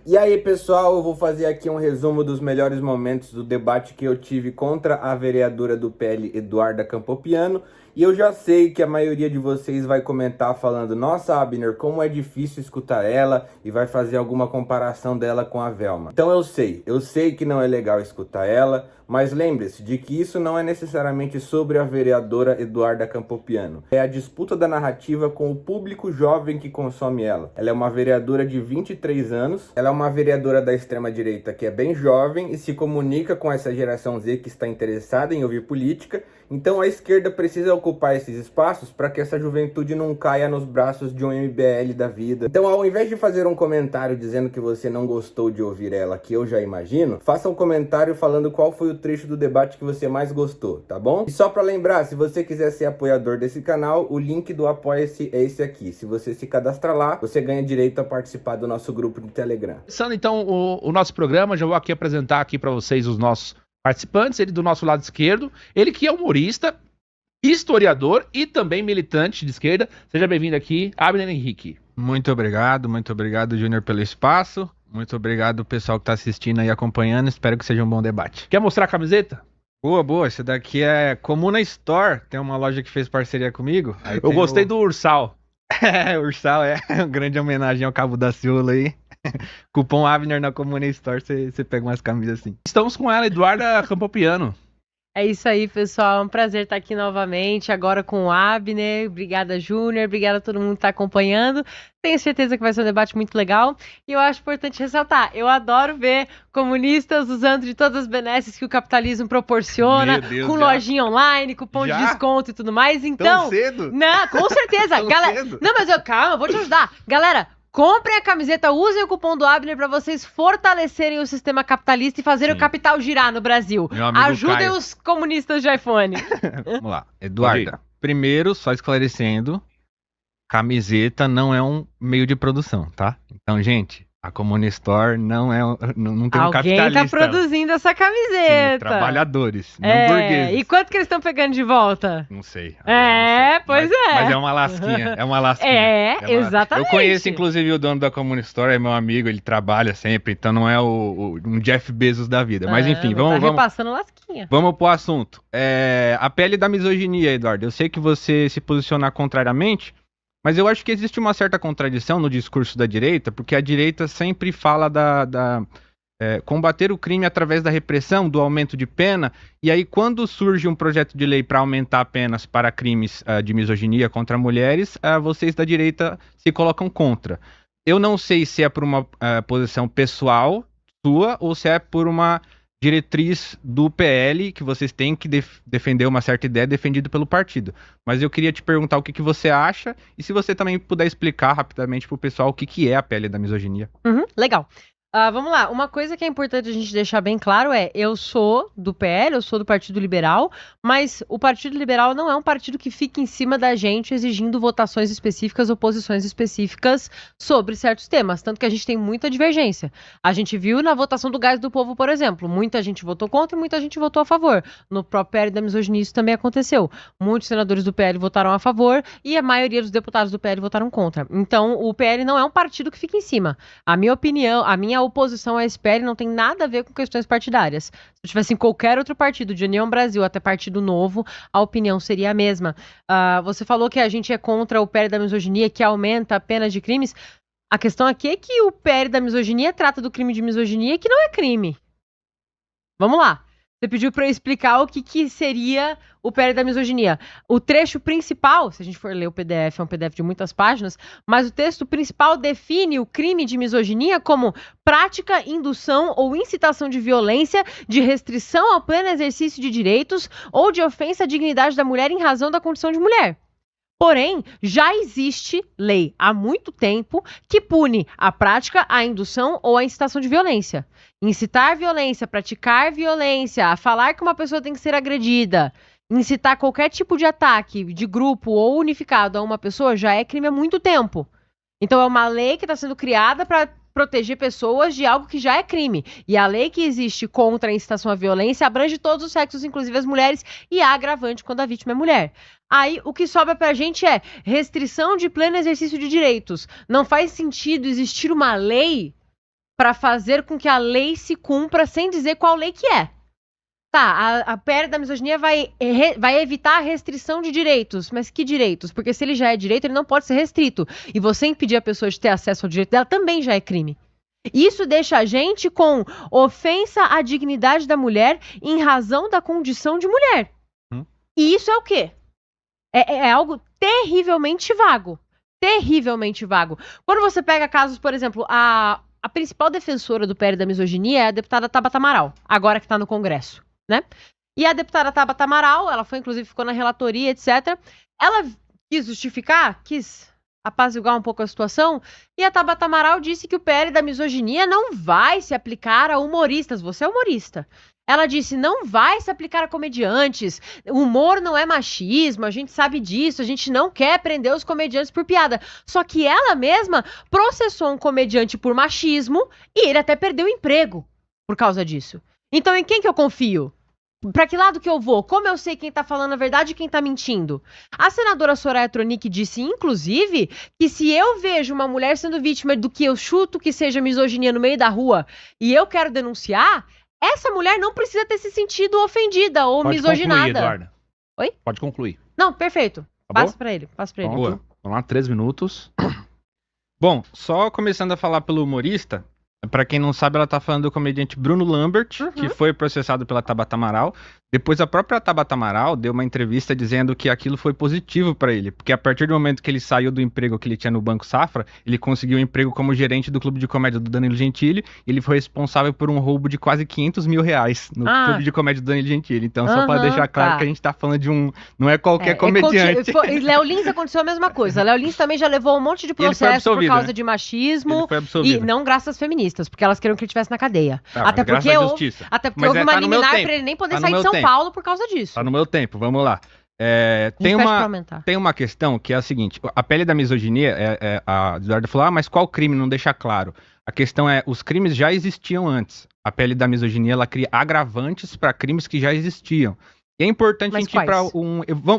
E aí, pessoal, eu vou fazer aqui um resumo dos melhores momentos do debate que eu tive contra a vereadora do PL, Eduarda Campopiano. E eu já sei que a maioria de vocês vai comentar falando: nossa, Abner, como é difícil escutar ela, e vai fazer alguma comparação dela com a Velma. Então eu sei que não é legal escutar ela, mas lembre-se de que isso não é necessariamente sobre a vereadora Eduarda Campopiano. É a disputa da narrativa com o público jovem que consome ela. Ela é uma vereadora de 23 anos, ela é uma vereadora da extrema-direita que é bem jovem e se comunica com essa geração Z que está interessada em ouvir política. Então a esquerda precisa ocupar esses espaços para que essa juventude não caia nos braços de um MBL da vida. Então, ao invés de fazer um comentário dizendo que você não gostou de ouvir ela, que eu já imagino, faça um comentário falando qual foi o trecho do debate que você mais gostou, tá bom? E só para lembrar, se você quiser ser apoiador desse canal, o link do Apoia-se é esse aqui. Se você se cadastrar lá, você ganha direito a participar do nosso grupo de Telegram. Começando então o nosso programa, já vou aqui apresentar aqui para vocês os nossos participantes. Ele do nosso lado esquerdo, ele que é humorista, historiador e também militante de esquerda. Seja bem-vindo aqui, Abner Henrique. Muito obrigado, Júnior, pelo espaço. Muito obrigado, pessoal que está assistindo e acompanhando. Espero que seja um bom debate. Quer mostrar a camiseta? Boa. Esse daqui é Comuna Store. Tem uma loja que fez parceria comigo. Aí eu gostei do Ursal. O Ursal é uma grande homenagem ao Cabo da Ciolo aí. Cupom Abner na Comuna Store, você pega umas camisas assim. Estamos com ela, Eduarda Campopiano. É isso aí, pessoal. É um prazer estar aqui novamente, agora com o Abner. Obrigada, Júnior. Obrigada a todo mundo que está acompanhando. Tenho certeza que vai ser um debate muito legal. E eu acho importante ressaltar, eu adoro ver comunistas usando de todas as benesses que o capitalismo proporciona, com lojinha online, cupom de desconto e tudo mais. Então, tão cedo? Não, com certeza. Galera, não, mas calma, eu vou te ajudar. Galera, comprem a camiseta, usem o cupom do Abner para vocês fortalecerem o sistema capitalista e fazerem o capital girar no Brasil. Ajudem Caio. Os comunistas de iPhone. Vamos lá. Eduarda, primeiro, só esclarecendo, camiseta não é um meio de produção, tá? Então, gente, a Comuna Store não tem um capitalista. Alguém tá produzindo essa camiseta. Sim, trabalhadores, não burgueses. E quanto que eles estão pegando de volta? Não sei. Pois é. Mas é uma lasquinha, Exatamente. Eu conheço, inclusive, o dono da Comuna Store, é meu amigo, ele trabalha sempre, então não é um Jeff Bezos da vida. Mas enfim, vamos... repassando lasquinha. Vamos pro assunto. A pele da misoginia, Eduardo. Eu sei que você se posicionar contrariamente, mas eu acho que existe uma certa contradição no discurso da direita, porque a direita sempre fala combater o crime através da repressão, do aumento de pena, e aí quando surge um projeto de lei para aumentar penas para crimes de misoginia contra mulheres, vocês da direita se colocam contra. Eu não sei se é por uma posição pessoal sua ou se é por uma diretriz do PL, que vocês têm que defender uma certa ideia defendida pelo partido. Mas eu queria te perguntar o que você acha e se você também puder explicar rapidamente pro pessoal o que é a pele da misoginia. Legal. Vamos lá, uma coisa que é importante a gente deixar bem claro eu sou do PL, eu sou do Partido Liberal, mas o Partido Liberal não é um partido que fica em cima da gente exigindo votações específicas ou posições específicas sobre certos temas, tanto que a gente tem muita divergência. A gente viu na votação do Gás do Povo, por exemplo, muita gente votou contra e muita gente votou a favor. No próprio PL da misoginia isso também aconteceu. Muitos senadores do PL votaram a favor e a maioria dos deputados do PL votaram contra. Então, o PL não é um partido que fica em cima. A minha opinião, a minha oposição à SPL não tem nada a ver com questões partidárias. Se eu tivesse em qualquer outro partido, de União Brasil até Partido Novo, a opinião seria a mesma. Você falou que a gente é contra o PL da misoginia, que aumenta a pena de crimes. A questão aqui é que o PL da misoginia trata do crime de misoginia que não é crime. Vamos lá. Você pediu para eu explicar o que seria o PL da misoginia. O trecho principal, se a gente for ler o PDF, é um PDF de muitas páginas, mas o texto principal define o crime de misoginia como prática, indução ou incitação de violência, de restrição ao pleno exercício de direitos ou de ofensa à dignidade da mulher em razão da condição de mulher. Porém, já existe lei há muito tempo que pune a prática, a indução ou a incitação de violência. Incitar violência, praticar violência, a falar que uma pessoa tem que ser agredida, incitar qualquer tipo de ataque de grupo ou unificado a uma pessoa já é crime há muito tempo. Então é uma lei que está sendo criada para proteger pessoas de algo que já é crime. E a lei que existe contra a incitação à violência abrange todos os sexos, inclusive as mulheres, e há agravante quando a vítima é mulher. Aí, o que sobra pra gente é restrição de pleno exercício de direitos. Não faz sentido existir uma lei pra fazer com que a lei se cumpra sem dizer qual lei que é. Tá, a PL da misoginia vai evitar a restrição de direitos. Mas que direitos? Porque se ele já é direito, ele não pode ser restrito. E você impedir a pessoa de ter acesso ao direito dela também já é crime. Isso deixa a gente com ofensa à dignidade da mulher em razão da condição de mulher. E isso é o quê? É algo terrivelmente vago. Terrivelmente vago. Quando você pega casos, por exemplo, a principal defensora do PL da misoginia é a deputada Tabata Amaral, agora que está no Congresso, né? E a deputada Tabata Amaral, ela foi, inclusive, ficou na relatoria, etc. Ela quis justificar, quis apaziguar um pouco a situação, e a Tabata Amaral disse que o PL da misoginia não vai se aplicar a humoristas. Você é humorista. Ela disse, não vai se aplicar a comediantes, humor não é machismo, a gente sabe disso, a gente não quer prender os comediantes por piada. Só que ela mesma processou um comediante por machismo e ele até perdeu o emprego por causa disso. Então em quem que eu confio? Pra que lado que eu vou? Como eu sei quem tá falando a verdade e quem tá mentindo? A senadora Soraya Tronic disse, inclusive, que se eu vejo uma mulher sendo vítima do que eu chuto que seja misoginia no meio da rua e eu quero denunciar, essa mulher não precisa ter se sentido ofendida ou misoginada. Pode concluir, Eduarda. Oi? Pode concluir. Não, perfeito. Acabou? Passa pra ele. Boa. Vamos lá, 3 minutos. Bom, só começando a falar pelo humorista, pra quem não sabe, ela tá falando do comediante Bruno Lambert, que foi processado pela Tabata Amaral. Depois a própria Tabata Amaral deu uma entrevista dizendo que aquilo foi positivo pra ele, porque a partir do momento que ele saiu do emprego que ele tinha no Banco Safra, ele conseguiu um emprego como gerente do Clube de Comédia do Danilo Gentili, e ele foi responsável por um roubo de quase R$500 mil no Clube de Comédia do Danilo Gentili. Então, só pra deixar claro que a gente tá falando de um... Não é qualquer comediante. Léo Lins aconteceu a mesma coisa. Léo Lins também já levou um monte de processo por causa de machismo. Ele foi absolvido. E não graças às feministas, porque elas queriam que ele estivesse na cadeia. Até porque houve uma liminar pra ele nem poder sair de São Paulo por causa disso. Tá no meu tempo, vamos lá. Tem uma questão que é a seguinte: a pele da misoginia, a Eduardo falou, mas qual crime? Não deixa claro. A questão é, os crimes já existiam antes. A pele da misoginia, ela cria agravantes para crimes que já existiam. E é importante a gente ir para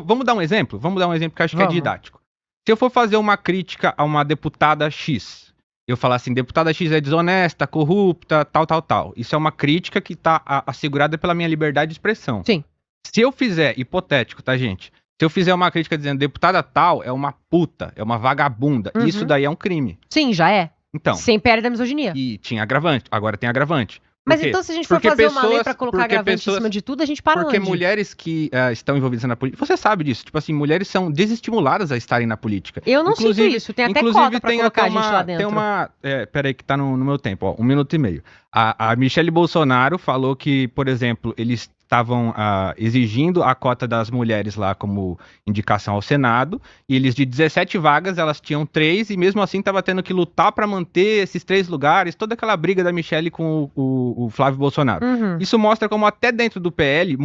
Vamos dar um exemplo? Vamos dar um exemplo que eu acho que é didático. Se eu for fazer uma crítica a uma deputada X, eu falar assim, deputada X é desonesta, corrupta, tal. Isso é uma crítica que está assegurada pela minha liberdade de expressão. Sim. Se eu fizer, hipotético, tá, gente? Se eu fizer uma crítica dizendo deputada tal é uma puta, é uma vagabunda, isso daí é um crime. Sim, já é. Então. Sem pele da misoginia. E tinha agravante, agora tem agravante. Mas então, se a gente for fazer uma lei pra colocar agravante em cima de tudo, a gente para onde? Porque mulheres que estão envolvidas na política, você sabe disso, tipo assim, mulheres são desestimuladas a estarem na política. Eu não sinto isso, tem até cota pra colocar a gente lá dentro. Tem uma, peraí que tá no meu tempo, ó, 1 minuto e meio. A Michelle Bolsonaro falou que, por exemplo, eles estavam exigindo a cota das mulheres lá como indicação ao Senado, e eles de 17 vagas, elas tinham 3, e mesmo assim estava tendo que lutar para manter esses 3 lugares, toda aquela briga da Michelle com o Flávio Bolsonaro. Isso mostra como até dentro do PL,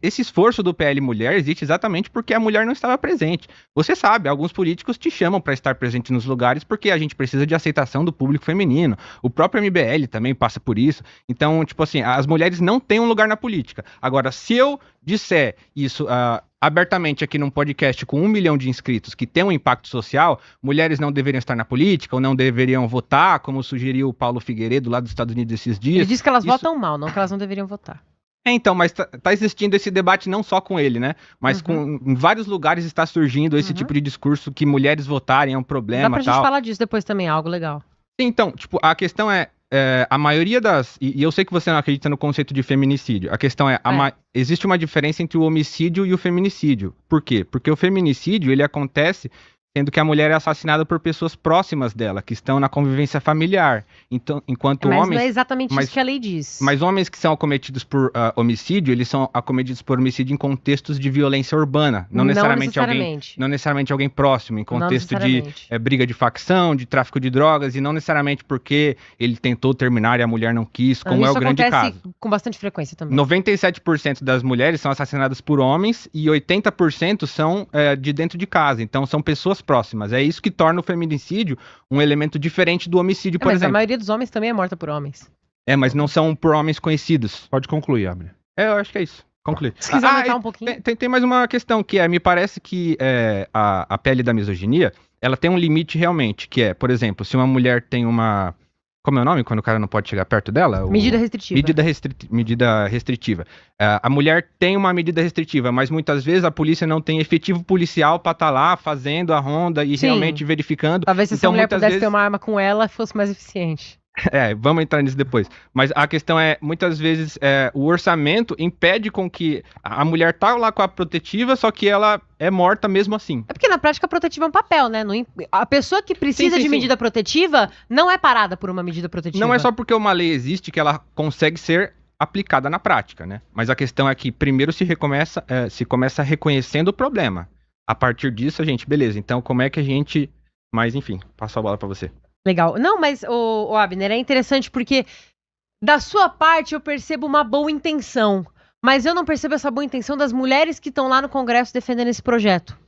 esse esforço do PL mulher existe exatamente porque a mulher não estava presente. Você sabe, alguns políticos te chamam para estar presente nos lugares porque a gente precisa de aceitação do público feminino. O próprio MBL também passa por isso. Então, tipo assim, as mulheres não têm um lugar na política. Agora, se eu disser isso abertamente aqui num podcast com 1 milhão de inscritos que tem um impacto social, mulheres não deveriam estar na política ou não deveriam votar, como sugeriu o Paulo Figueiredo lá dos Estados Unidos esses dias. Ele disse que elas votam mal, não que elas não deveriam votar. Então, mas tá existindo esse debate não só com ele, né? Mas em vários lugares está surgindo esse tipo de discurso que mulheres votarem é um problema. Dá pra gente falar disso depois também, algo legal. Então, tipo, a questão a maioria das... E eu sei que você não acredita no conceito de feminicídio. A questão existe uma diferença entre o homicídio e o feminicídio. Por quê? Porque o feminicídio, ele acontece sendo que a mulher é assassinada por pessoas próximas dela, que estão na convivência familiar. Então, enquanto homens... Mas não é exatamente isso que a lei diz. Mas homens que são acometidos por homicídio, eles são acometidos por homicídio em contextos de violência urbana. Não necessariamente alguém próximo, em contexto de briga de facção, de tráfico de drogas, e não necessariamente porque ele tentou terminar e a mulher não quis, como é o grande caso. Isso acontece com bastante frequência também. 97% das mulheres são assassinadas por homens e 80% são de dentro de casa. Então, são pessoas próximas. É isso que torna o feminicídio um elemento diferente do homicídio, por exemplo. Mas a maioria dos homens também é morta por homens. Mas não são por homens conhecidos. Pode concluir, Abner. Eu acho que é isso. Concluir. Se quiser aumentar um pouquinho. Tem mais uma questão que me parece que a pele da misoginia, ela tem um limite realmente, que é, por exemplo, se uma mulher tem uma Como é o nome quando o cara não pode chegar perto dela? Medida restritiva. Medida restritiva. A mulher tem uma medida restritiva, mas muitas vezes a polícia não tem efetivo policial pra estar lá fazendo a ronda e Sim. realmente verificando. Talvez se essa Então, mulher muitas pudesse vezes- ter uma arma com ela, fosse mais eficiente. Vamos entrar nisso depois. Mas a questão é, muitas vezes, o orçamento impede com que a mulher tá lá com a protetiva, só que ela é morta mesmo assim. É porque na prática a protetiva é um papel, né? A pessoa que precisa Sim, de sim. medida protetiva não é parada por uma medida protetiva. Não é só porque uma lei existe que ela consegue ser aplicada na prática, né? Mas a questão é que primeiro se começa reconhecendo o problema. A partir disso, a gente, beleza, então como é que a gente... Mas enfim, passo a bola pra você. Legal. Não, mas, o Abner, é interessante porque da sua parte eu percebo uma boa intenção, mas eu não percebo essa boa intenção das mulheres que estão lá no Congresso defendendo esse projeto.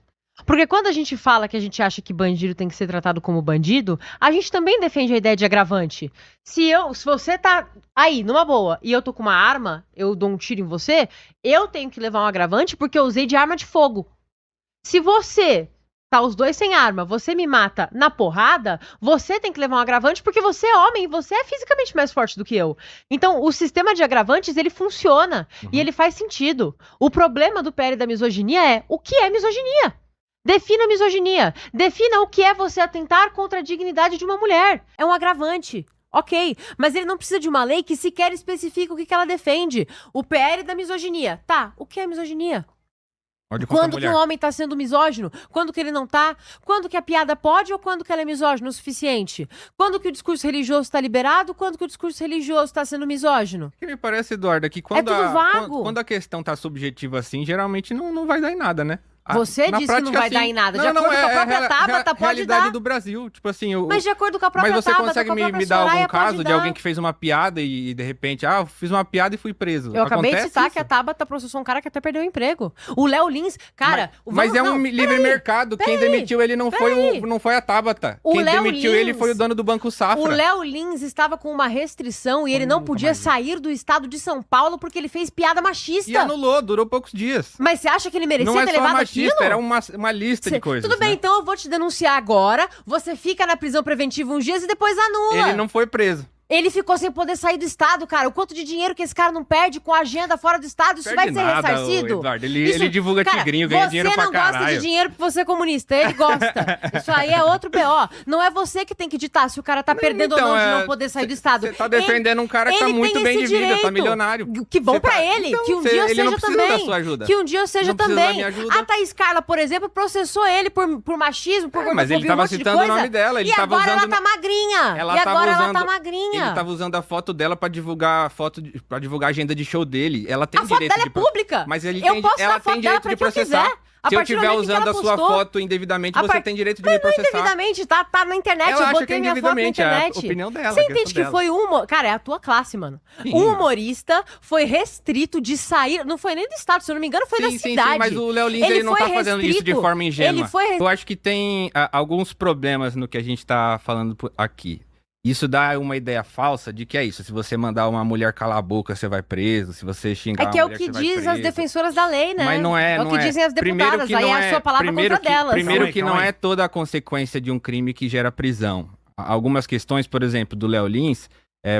Porque quando a gente fala que a gente acha que bandido tem que ser tratado como bandido, a gente também defende a ideia de agravante. Se você tá aí, numa boa, e eu tô com uma arma, eu dou um tiro em você, eu tenho que levar um agravante porque eu usei de arma de fogo. Se você... tá os dois sem arma, você me mata na porrada, você tem que levar um agravante porque você é homem e você é fisicamente mais forte do que eu. Então, o sistema de agravantes, ele funciona e ele faz sentido. O problema do PL da misoginia é, o que é misoginia? Defina a misoginia. Defina o que é você atentar contra a dignidade de uma mulher. É um agravante. Ok, mas ele não precisa de uma lei que sequer especifica o que ela defende. O PL da misoginia. Tá, o que é misoginia? Quando que um homem tá sendo misógino? Quando que ele não tá? Quando que a piada pode ou quando que ela é misógina o suficiente? Quando que o discurso religioso tá liberado? Quando que o discurso religioso tá sendo misógino? O que me parece, Eduardo, é que quando, tudo vago. quando a questão tá subjetiva assim, geralmente não vai dar em nada, né? Você na disse que prática, não vai sim. dar em nada. De acordo com a própria Tabata, pode realidade dar. do Brasil. Tipo assim, Mas de acordo com a própria mas você Tabata, consegue com a própria me dar Soraya, algum pode caso de dar. alguém que fez uma piada e de repente, eu fiz uma piada e fui preso? Eu acabei de Acontece citar isso? que a Tabata processou um cara que até perdeu o emprego. O Léo Lins, cara... Mas é um livre mercado. Quem demitiu ele não foi a Tabata. O Quem Léo demitiu Lins- ele foi o dono do Banco Safra. O Léo Lins estava com uma restrição e ele não podia sair do estado de São Paulo porque ele fez piada machista. E anulou, durou poucos dias. Mas você acha que ele merecia Não é ter só levado machista, aquilo? era uma lista de coisas. Tudo bem, né? então eu vou te denunciar agora. Você fica na prisão preventiva uns dias e depois anula. Ele não foi preso. Ele ficou sem poder sair do estado, cara. O quanto de dinheiro que esse cara não perde com a agenda fora do estado, isso vai Perde ser nada, ressarcido? ô, Eduardo. Ele divulga Cara, tigrinho, ganha dinheiro pra Você não gosta caralho. de dinheiro porque você é comunista, ele gosta. Isso aí é outro BO. Não é você que tem que ditar se o cara tá perdendo então, ou não de não poder sair do estado. Você tá defendendo um cara que tá ele muito tem bem de esse vida, tá direito. milionário. Que bom Você pra tá- ele, então, que um dia eu ele seja não precisa também. da sua ajuda. Que um dia eu seja Não precisa da também. minha ajuda. A Thaís Carla, por exemplo, processou ele por machismo, por Mas ele gordofobia, tava um monte de citando o coisa. nome dela, ele e tava agora usando... ela tá magrinha. Ela e tava agora ela usando- tá magrinha. Ele tava usando a foto dela pra divulgar pra divulgar a agenda de show dele. Ela tem A foto direito dela é de pública. Mas ele Eu tem, posso dar ela a foto tem dela direito pra de quem eu processar. quiser. A Se eu partir do estiver momento que usando ela a sua postou- foto indevidamente, A você par- tem direito de Mas me não processar. indevidamente, tá na internet, Ela eu acha botei que é minha foto na indevidamente, é a internet. opinião dela, Você a entende questão que dela. foi uma... Cara, é a tua classe, mano. Sim. Um humorista foi restrito de sair... Não foi nem do estado, se eu não me engano, foi da cidade. Sim, mas o Léo Lins, ele não tá foi fazendo isso de restrito. forma ingênua. Ele foi... Eu acho que tem alguns problemas no que a gente tá falando aqui. Isso dá uma ideia falsa de que é isso. Se você mandar uma mulher calar a boca, você vai preso. Se você xingar É que é uma o mulher, que você vai diz as preso. defensoras da lei, né? Mas não é, É o que dizem as deputadas, aí é a sua palavra contra delas. Primeiro que Calma não aí. é toda a consequência de um crime que gera prisão. Algumas questões, por exemplo, do Léo Lins,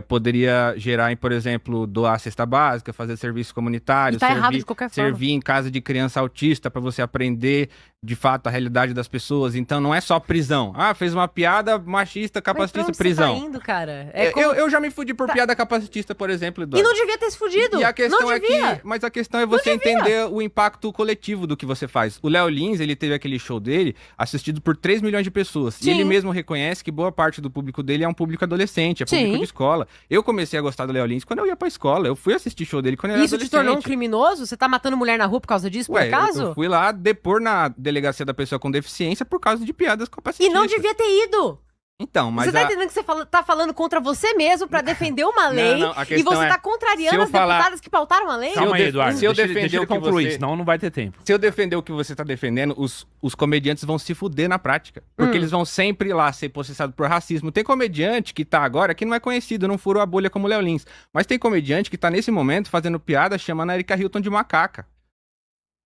poderia gerar em, por exemplo, doar cesta básica, fazer serviço comunitário, E tá errado de qualquer forma. servir em casa de criança autista para você aprender de fato a realidade das pessoas. Então não é só prisão. Ah, fez uma piada machista, Mas pra capacitista, onde você prisão. tá indo, cara? É como... Eu já me fudi por piada capacitista, por exemplo, Eduardo. E não devia ter se fudido. E a questão não é devia. que, mas a questão é você entender o impacto coletivo do que você faz. O Léo Lins, ele teve aquele show dele assistido por 3 milhões de pessoas. Sim. E ele mesmo reconhece que boa parte do público dele é um público adolescente, é Sim. público de escola. Eu comecei a gostar do Léo Lins quando eu ia pra escola. Eu fui assistir show dele quando eu era Isso te adolescente. tornou um criminoso? Você tá matando mulher na rua por causa disso, por Ué, acaso? eu fui lá depor na delegacia da pessoa com deficiência por causa de piadas E capacitistas. não devia ter ido. Então, mas Você tá entendendo que você tá falando contra você mesmo pra defender uma lei não, a e questão você é, tá se contrariando eu as falar- deputadas que pautaram a lei? Calma aí, eu Eduardo. se eu deixa defender ele o que concluir, você- senão não vai ter tempo. Se eu defender o que você tá defendendo, os comediantes vão se fuder na prática. Porque eles vão sempre ir lá ser processados por racismo. Tem comediante que tá agora, que não é conhecido, não furou a bolha como o Léo Lins. Mas tem comediante que tá nesse momento fazendo piada chamando a Erika Hilton de macaca.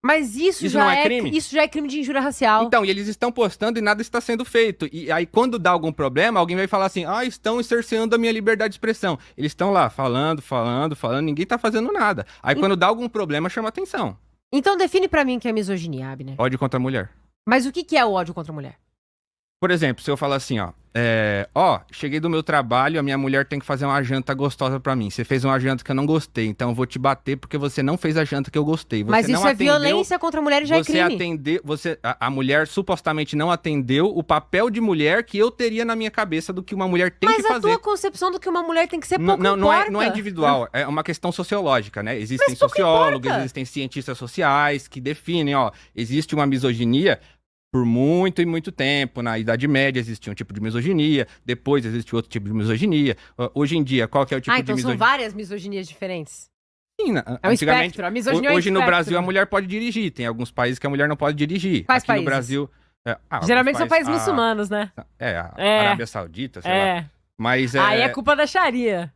Mas isso Isso não já é crime? Isso já é crime de injúria racial. Então, e eles estão postando e nada está sendo feito. E aí, quando dá algum problema, alguém vai falar assim, estão cerceando a minha liberdade de expressão. Eles estão lá falando, ninguém tá fazendo nada. Aí, quando dá algum problema, chama atenção. Então define pra mim o que é misoginia, Abner. Ódio contra a mulher. Mas o que é o ódio contra a mulher? Por exemplo, se eu falar assim, cheguei do meu trabalho, a minha mulher tem que fazer uma janta gostosa pra mim. Você fez uma janta que eu não gostei, então eu vou te bater porque você não fez a janta que eu gostei. Você Mas não isso é atendeu, violência contra a mulher e já é crime. A mulher supostamente não atendeu o papel de mulher que eu teria na minha cabeça do que uma mulher tem que Mas a fazer. tua concepção do que uma mulher tem que ser pouco Não é importa. individual, é uma questão sociológica, né? Existem Mas pouco sociólogos, importa. existem cientistas sociais que definem, existe uma misoginia. Por muito e muito tempo, na Idade Média existia um tipo de misoginia, depois existe outro tipo de misoginia. Hoje em dia, qual que é o tipo de Então misoginia? são várias misoginias diferentes. Sim, É um espectro, a misoginia é um hoje no espectro. Brasil a mulher pode dirigir, tem alguns países que a mulher não pode dirigir. Quais Aqui países? no Brasil... Geralmente são alguns países muçulmanos, né? A Arábia Saudita, sei lá. Mas Aí é culpa da Sharia.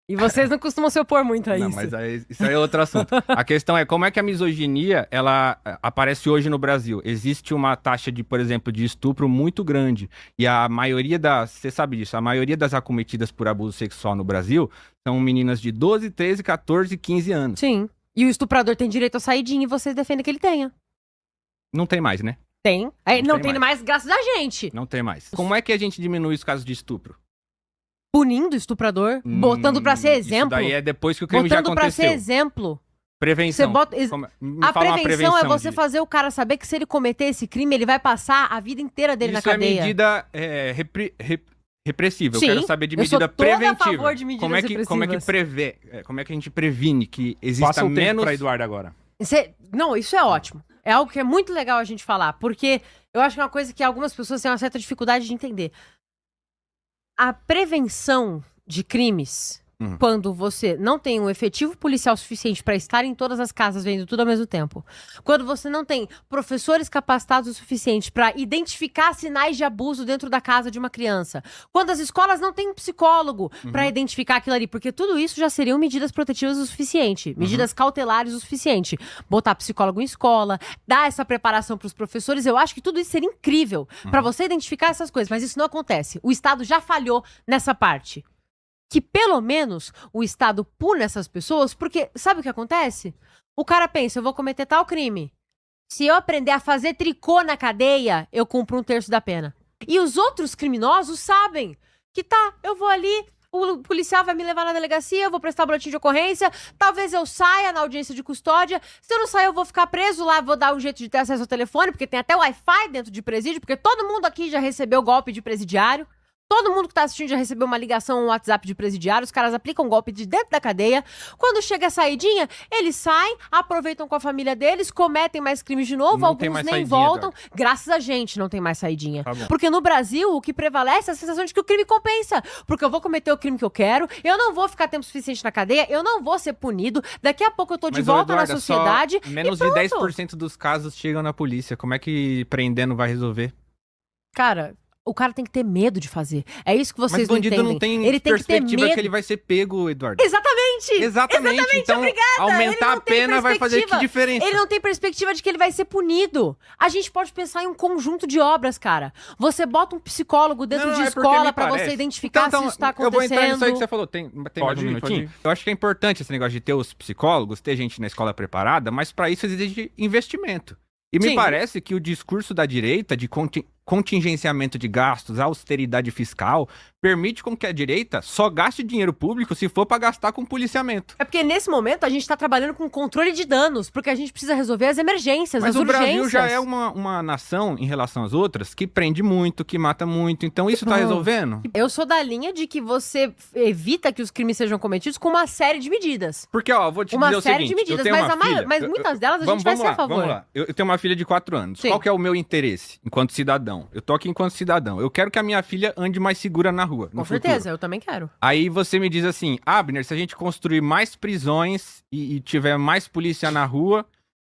E vocês não costumam se opor muito a Não, isso. mas isso aí é outro assunto. A questão é como é que a misoginia, ela aparece hoje no Brasil. Existe uma taxa de, por exemplo, de estupro muito grande. E a maioria você sabe disso, a maioria das acometidas por abuso sexual no Brasil são meninas de 12, 13, 14, 15 anos. Sim. E o estuprador tem direito à saidinha e vocês defendem que ele tenha. Não tem mais, né? Tem. Aí, Não não tem tem mais graças a gente. Não tem mais. Como é que a gente diminui os casos de estupro? Punindo o estuprador, botando pra ser exemplo. Isso daí é depois que o crime já Botando pra ser aconteceu. exemplo. Prevenção. Você bota... Me A fala uma prevenção é você de- fazer o cara saber que se ele cometer esse crime, ele vai passar a vida inteira dele na Isso é cadeia. medida repressiva. Sim, Eu quero saber de eu sou medida toda a preventiva. favor de medidas como é que repressivas. prevê? Como é que a gente previne que exista Passa o tempo menos... pra Eduardo agora. Não, isso é ótimo. É algo que é muito legal a gente falar, porque eu acho que é uma coisa que algumas pessoas têm uma certa dificuldade de entender. A prevenção de crimes, quando você não tem um efetivo policial suficiente para estar em todas as casas vendo tudo ao mesmo tempo, quando você não tem professores capacitados o suficiente para identificar sinais de abuso dentro da casa de uma criança, quando as escolas não têm um psicólogo para identificar aquilo ali, porque tudo isso já seriam medidas protetivas o suficiente, medidas cautelares o suficiente. Botar psicólogo em escola, dar essa preparação para os professores, eu acho que tudo isso seria incrível para você identificar essas coisas, mas isso não acontece. O Estado já falhou nessa parte. Que pelo menos o Estado pune essas pessoas, porque sabe o que acontece? O cara pensa, eu vou cometer tal crime. Se eu aprender a fazer tricô na cadeia, eu cumpro 1/3 da pena. E os outros criminosos sabem que eu vou ali, o policial vai me levar na delegacia, eu vou prestar boletim de ocorrência, talvez eu saia na audiência de custódia, se eu não sair eu vou ficar preso lá, vou dar um jeito de ter acesso ao telefone, porque tem até Wi-Fi dentro de presídio, porque todo mundo aqui já recebeu golpe de presidiário. Todo mundo que tá assistindo já recebeu uma ligação, um WhatsApp de presidiário, os caras aplicam golpe de dentro da cadeia. Quando chega a saidinha, eles saem, aproveitam com a família deles, cometem mais crimes de novo, Não tem alguns mais nem saidinha, voltam. Eduardo. Graças a gente não tem mais saidinha. Tá bom. Porque no Brasil, o que prevalece é a sensação de que o crime compensa. Porque eu vou cometer o crime que eu quero, eu não vou ficar tempo suficiente na cadeia, eu não vou ser punido, daqui a pouco eu tô de Mas, volta Eduardo, na sociedade. menos e de pronto. 10% dos casos chegam na polícia. Como é que prendendo vai resolver? Cara, o cara tem que ter medo de fazer. É isso que vocês Mas bandido não não entendem. tem Ele tem que ter perspectiva medo. que ele vai ser pego, Eduardo. Exatamente! Exatamente. Então, obrigada. Ele aumentar não a tem pena vai fazer que perspectiva. diferença? Ele não tem perspectiva de que ele vai ser punido. A gente pode pensar em um conjunto de obras, cara. Você bota um psicólogo dentro de é porque escola me pra parece. você identificar se isso tá Eu vou entrar nisso aí acontecendo. que você falou. Tem mais Pode um ir, minutinho? pode ir. Eu acho que é importante esse negócio de ter os psicólogos, ter gente na escola preparada, mas para isso exige investimento. E me Sim. parece que o discurso da direita de contingenciamento de gastos, austeridade fiscal, permite com que a direita só gaste dinheiro público se for para gastar com policiamento. É porque nesse momento a gente tá trabalhando com controle de danos, porque a gente precisa resolver as emergências, Mas as o Brasil urgências. já é uma nação, em relação às outras, que prende muito, que mata muito. Então isso tá Bom. resolvendo? Eu sou da linha de que você evita que os crimes sejam cometidos com uma série de medidas. Porque, ó, eu vou te Uma dizer o série seguinte, de medidas, eu tenho mas uma a maioria- filha, mas muitas delas a gente vai ser a favor. Vamos lá, eu tenho uma filha de 4 anos. Sim. Qual que é o meu interesse enquanto cidadão? Eu tô aqui enquanto cidadão. Eu quero que a minha filha ande mais segura na rua, no Com futuro. certeza, eu também quero. Aí você me diz assim, Abner, se a gente construir mais prisões e tiver mais polícia na rua,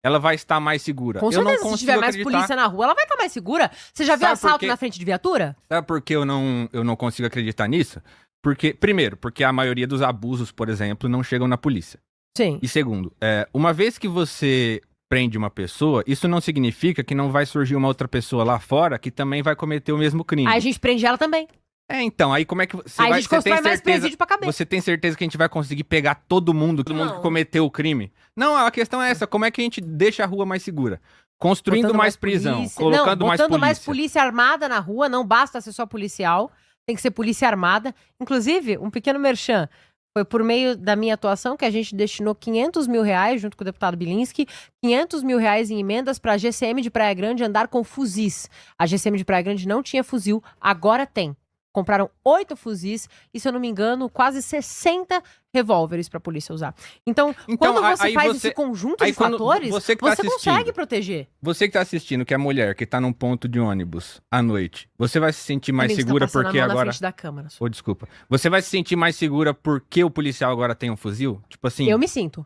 ela vai estar mais segura. Com eu não certeza, se consigo tiver mais acreditar. polícia na rua, ela vai estar mais segura. Você já viu Sabe por assalto quê? na frente de viatura? Sabe por que eu não consigo acreditar nisso? Porque, primeiro, porque a maioria dos abusos, por exemplo, não chegam na polícia. Sim. E segundo, uma vez que você prende uma pessoa, isso não significa que não vai surgir uma outra pessoa lá fora que também vai cometer o mesmo crime. Aí a gente prende ela também. Então, aí como é que você Aí a vai... gente constrói mais presídio pra caber. Você tem certeza que a gente vai conseguir pegar todo mundo que cometeu o crime? Não, a questão é essa, como é que a gente deixa a rua mais segura? Construindo Botando mais prisão, polícia. colocando mais botando polícia. mais polícia armada na rua, não basta ser só policial, tem que ser polícia armada. Inclusive, um pequeno merchan, foi por meio da minha atuação que a gente destinou 500 mil reais, junto com o deputado Bilinski, 500 mil reais em emendas para a GCM de Praia Grande andar com fuzis. A GCM de Praia Grande não tinha fuzil, agora tem. Compraram 8 fuzis e, se eu não me engano, quase 60 revólveres para a polícia usar. Então quando você faz esse conjunto de fatores, você consegue proteger. Você que tá assistindo, que é mulher, que tá num ponto de ônibus à noite, você vai se sentir mais segura tá porque a mão agora... na frente da câmera. Desculpa. Você vai se sentir mais segura porque o policial agora tem um fuzil? Tipo assim... Eu me sinto.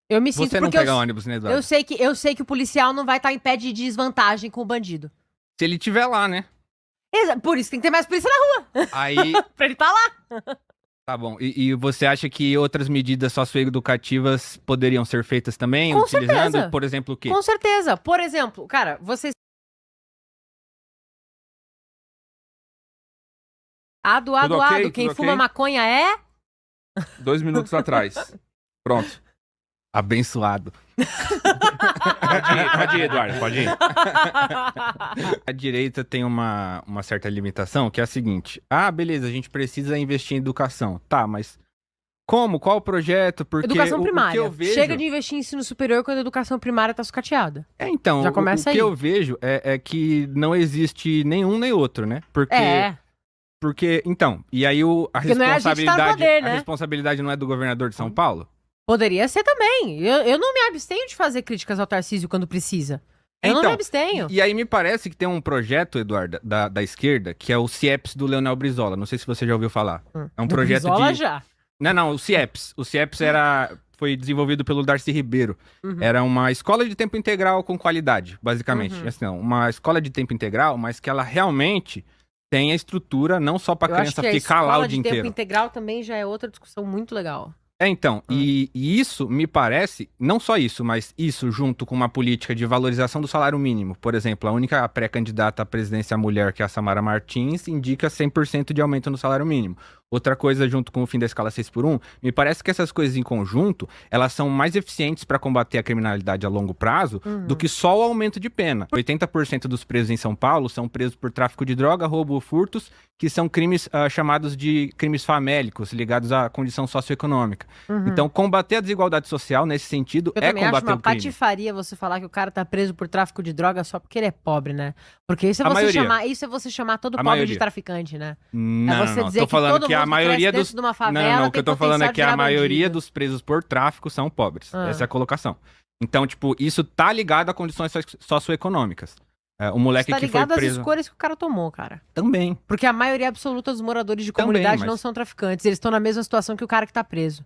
Eu me sinto você não porque pega ônibus, né, Eduardo? eu sei que o policial não vai estar em pé de desvantagem com o bandido. Se ele tiver lá, né? Por isso tem que ter mais polícia na rua. Aí... pra ele estar lá. Tá bom. E você acha que outras medidas socioeducativas poderiam ser feitas também? Com utilizando, certeza. por exemplo, o quê? Com certeza. Por exemplo, cara, vocês... Ado. Ok, Quem tudo fuma ok? maconha é... 2 minutos atrás. Pronto. Abençoado. Pode ir, Eduardo, pode ir. A direita tem uma certa limitação, que é a seguinte. Beleza, a gente precisa investir em educação. Tá, mas como? Qual o projeto? Porque Educação o que primária. eu vejo... Chega de investir em ensino superior quando a educação primária tá sucateada. Então, Já começa o que aí. eu vejo é que não existe nenhum nem outro, né? Porque, então, e aí Porque não é a gente que tá no poder, né? a responsabilidade não é do governador de São Paulo? Poderia ser também. Eu não me abstenho de fazer críticas ao Tarcísio quando precisa. Eu não me abstenho. E aí me parece que tem um projeto, Eduardo, da esquerda, que é o CIEPS do Leonel Brizola. Não sei se você já ouviu falar. É um Do projeto Brizola de... já. Não, o CIEPS. O CIEPS foi desenvolvido pelo Darcy Ribeiro. Uhum. Era uma escola de tempo integral com qualidade, basicamente. Uhum. Assim, não, uma escola de tempo integral, mas que ela realmente tem a estrutura não só para Eu acho criança que ficar lá o dia a escola de inteiro. tempo integral também já é outra discussão muito legal. Então, e isso me parece, não só isso, mas isso junto com uma política de valorização do salário mínimo. Por exemplo, a única pré-candidata à presidência mulher, que é a Samara Martins, indica 100% de aumento no salário mínimo. Outra coisa, junto com o fim da escala 6x1, me parece que essas coisas em conjunto, elas são mais eficientes para combater a criminalidade a longo prazo do que só o aumento de pena. 80% dos presos em São Paulo são presos por tráfico de droga, roubo ou furtos, que são crimes chamados de crimes famélicos, ligados à condição socioeconômica. Então, combater a desigualdade social, nesse sentido, Eu é também acho combater uma o crime. patifaria você falar que o cara tá preso por tráfico de droga só porque ele é pobre, né? Porque isso é, você chamar todo pobre de traficante, né? Não, você não, dizer tô que falando todo que a mundo maioria cresce dos... dentro de uma favela Não, o que tem eu tô falando é potencial de que a virar maioria bandido. dos presos por tráfico são pobres. Essa é a colocação. Então, tipo, isso tá ligado a condições socioeconômicas. O moleque Isso tá que foi ligado às preso... escolhas que o cara tomou, cara. Também. Porque a maioria absoluta dos moradores de Também, comunidade mas- não são traficantes. Eles estão na mesma situação que o cara que tá preso.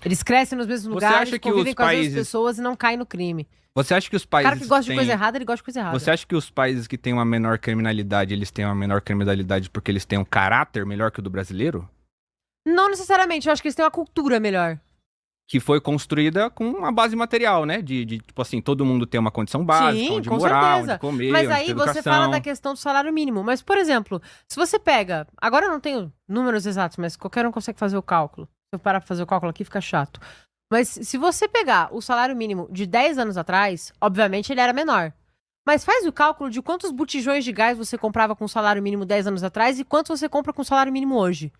Eles crescem nos mesmos Você lugares, acha que convivem os com as países- mesmas pessoas e não caem no crime. Você acha que os O países cara que gosta de têm- coisa errada, ele gosta de coisa errada. Você acha que os países que têm uma menor criminalidade, eles têm uma menor criminalidade porque eles têm um caráter melhor que o do brasileiro? Não necessariamente, eu acho que eles têm uma cultura melhor. Que foi construída com uma base material, né? De tipo assim, todo mundo tem uma condição básica, Sim, de com moral, certeza. de comer, Mas de aí educação. você fala da questão do salário mínimo. Mas, por exemplo, se você pega... Agora eu não tenho números exatos, mas qualquer um consegue fazer o cálculo. Se eu parar pra fazer o cálculo aqui, fica chato. Mas se você pegar o salário mínimo de 10 anos atrás, obviamente ele era menor. Mas faz o cálculo de quantos botijões de gás você comprava com o salário mínimo 10 anos atrás e quantos você compra com o salário mínimo hoje.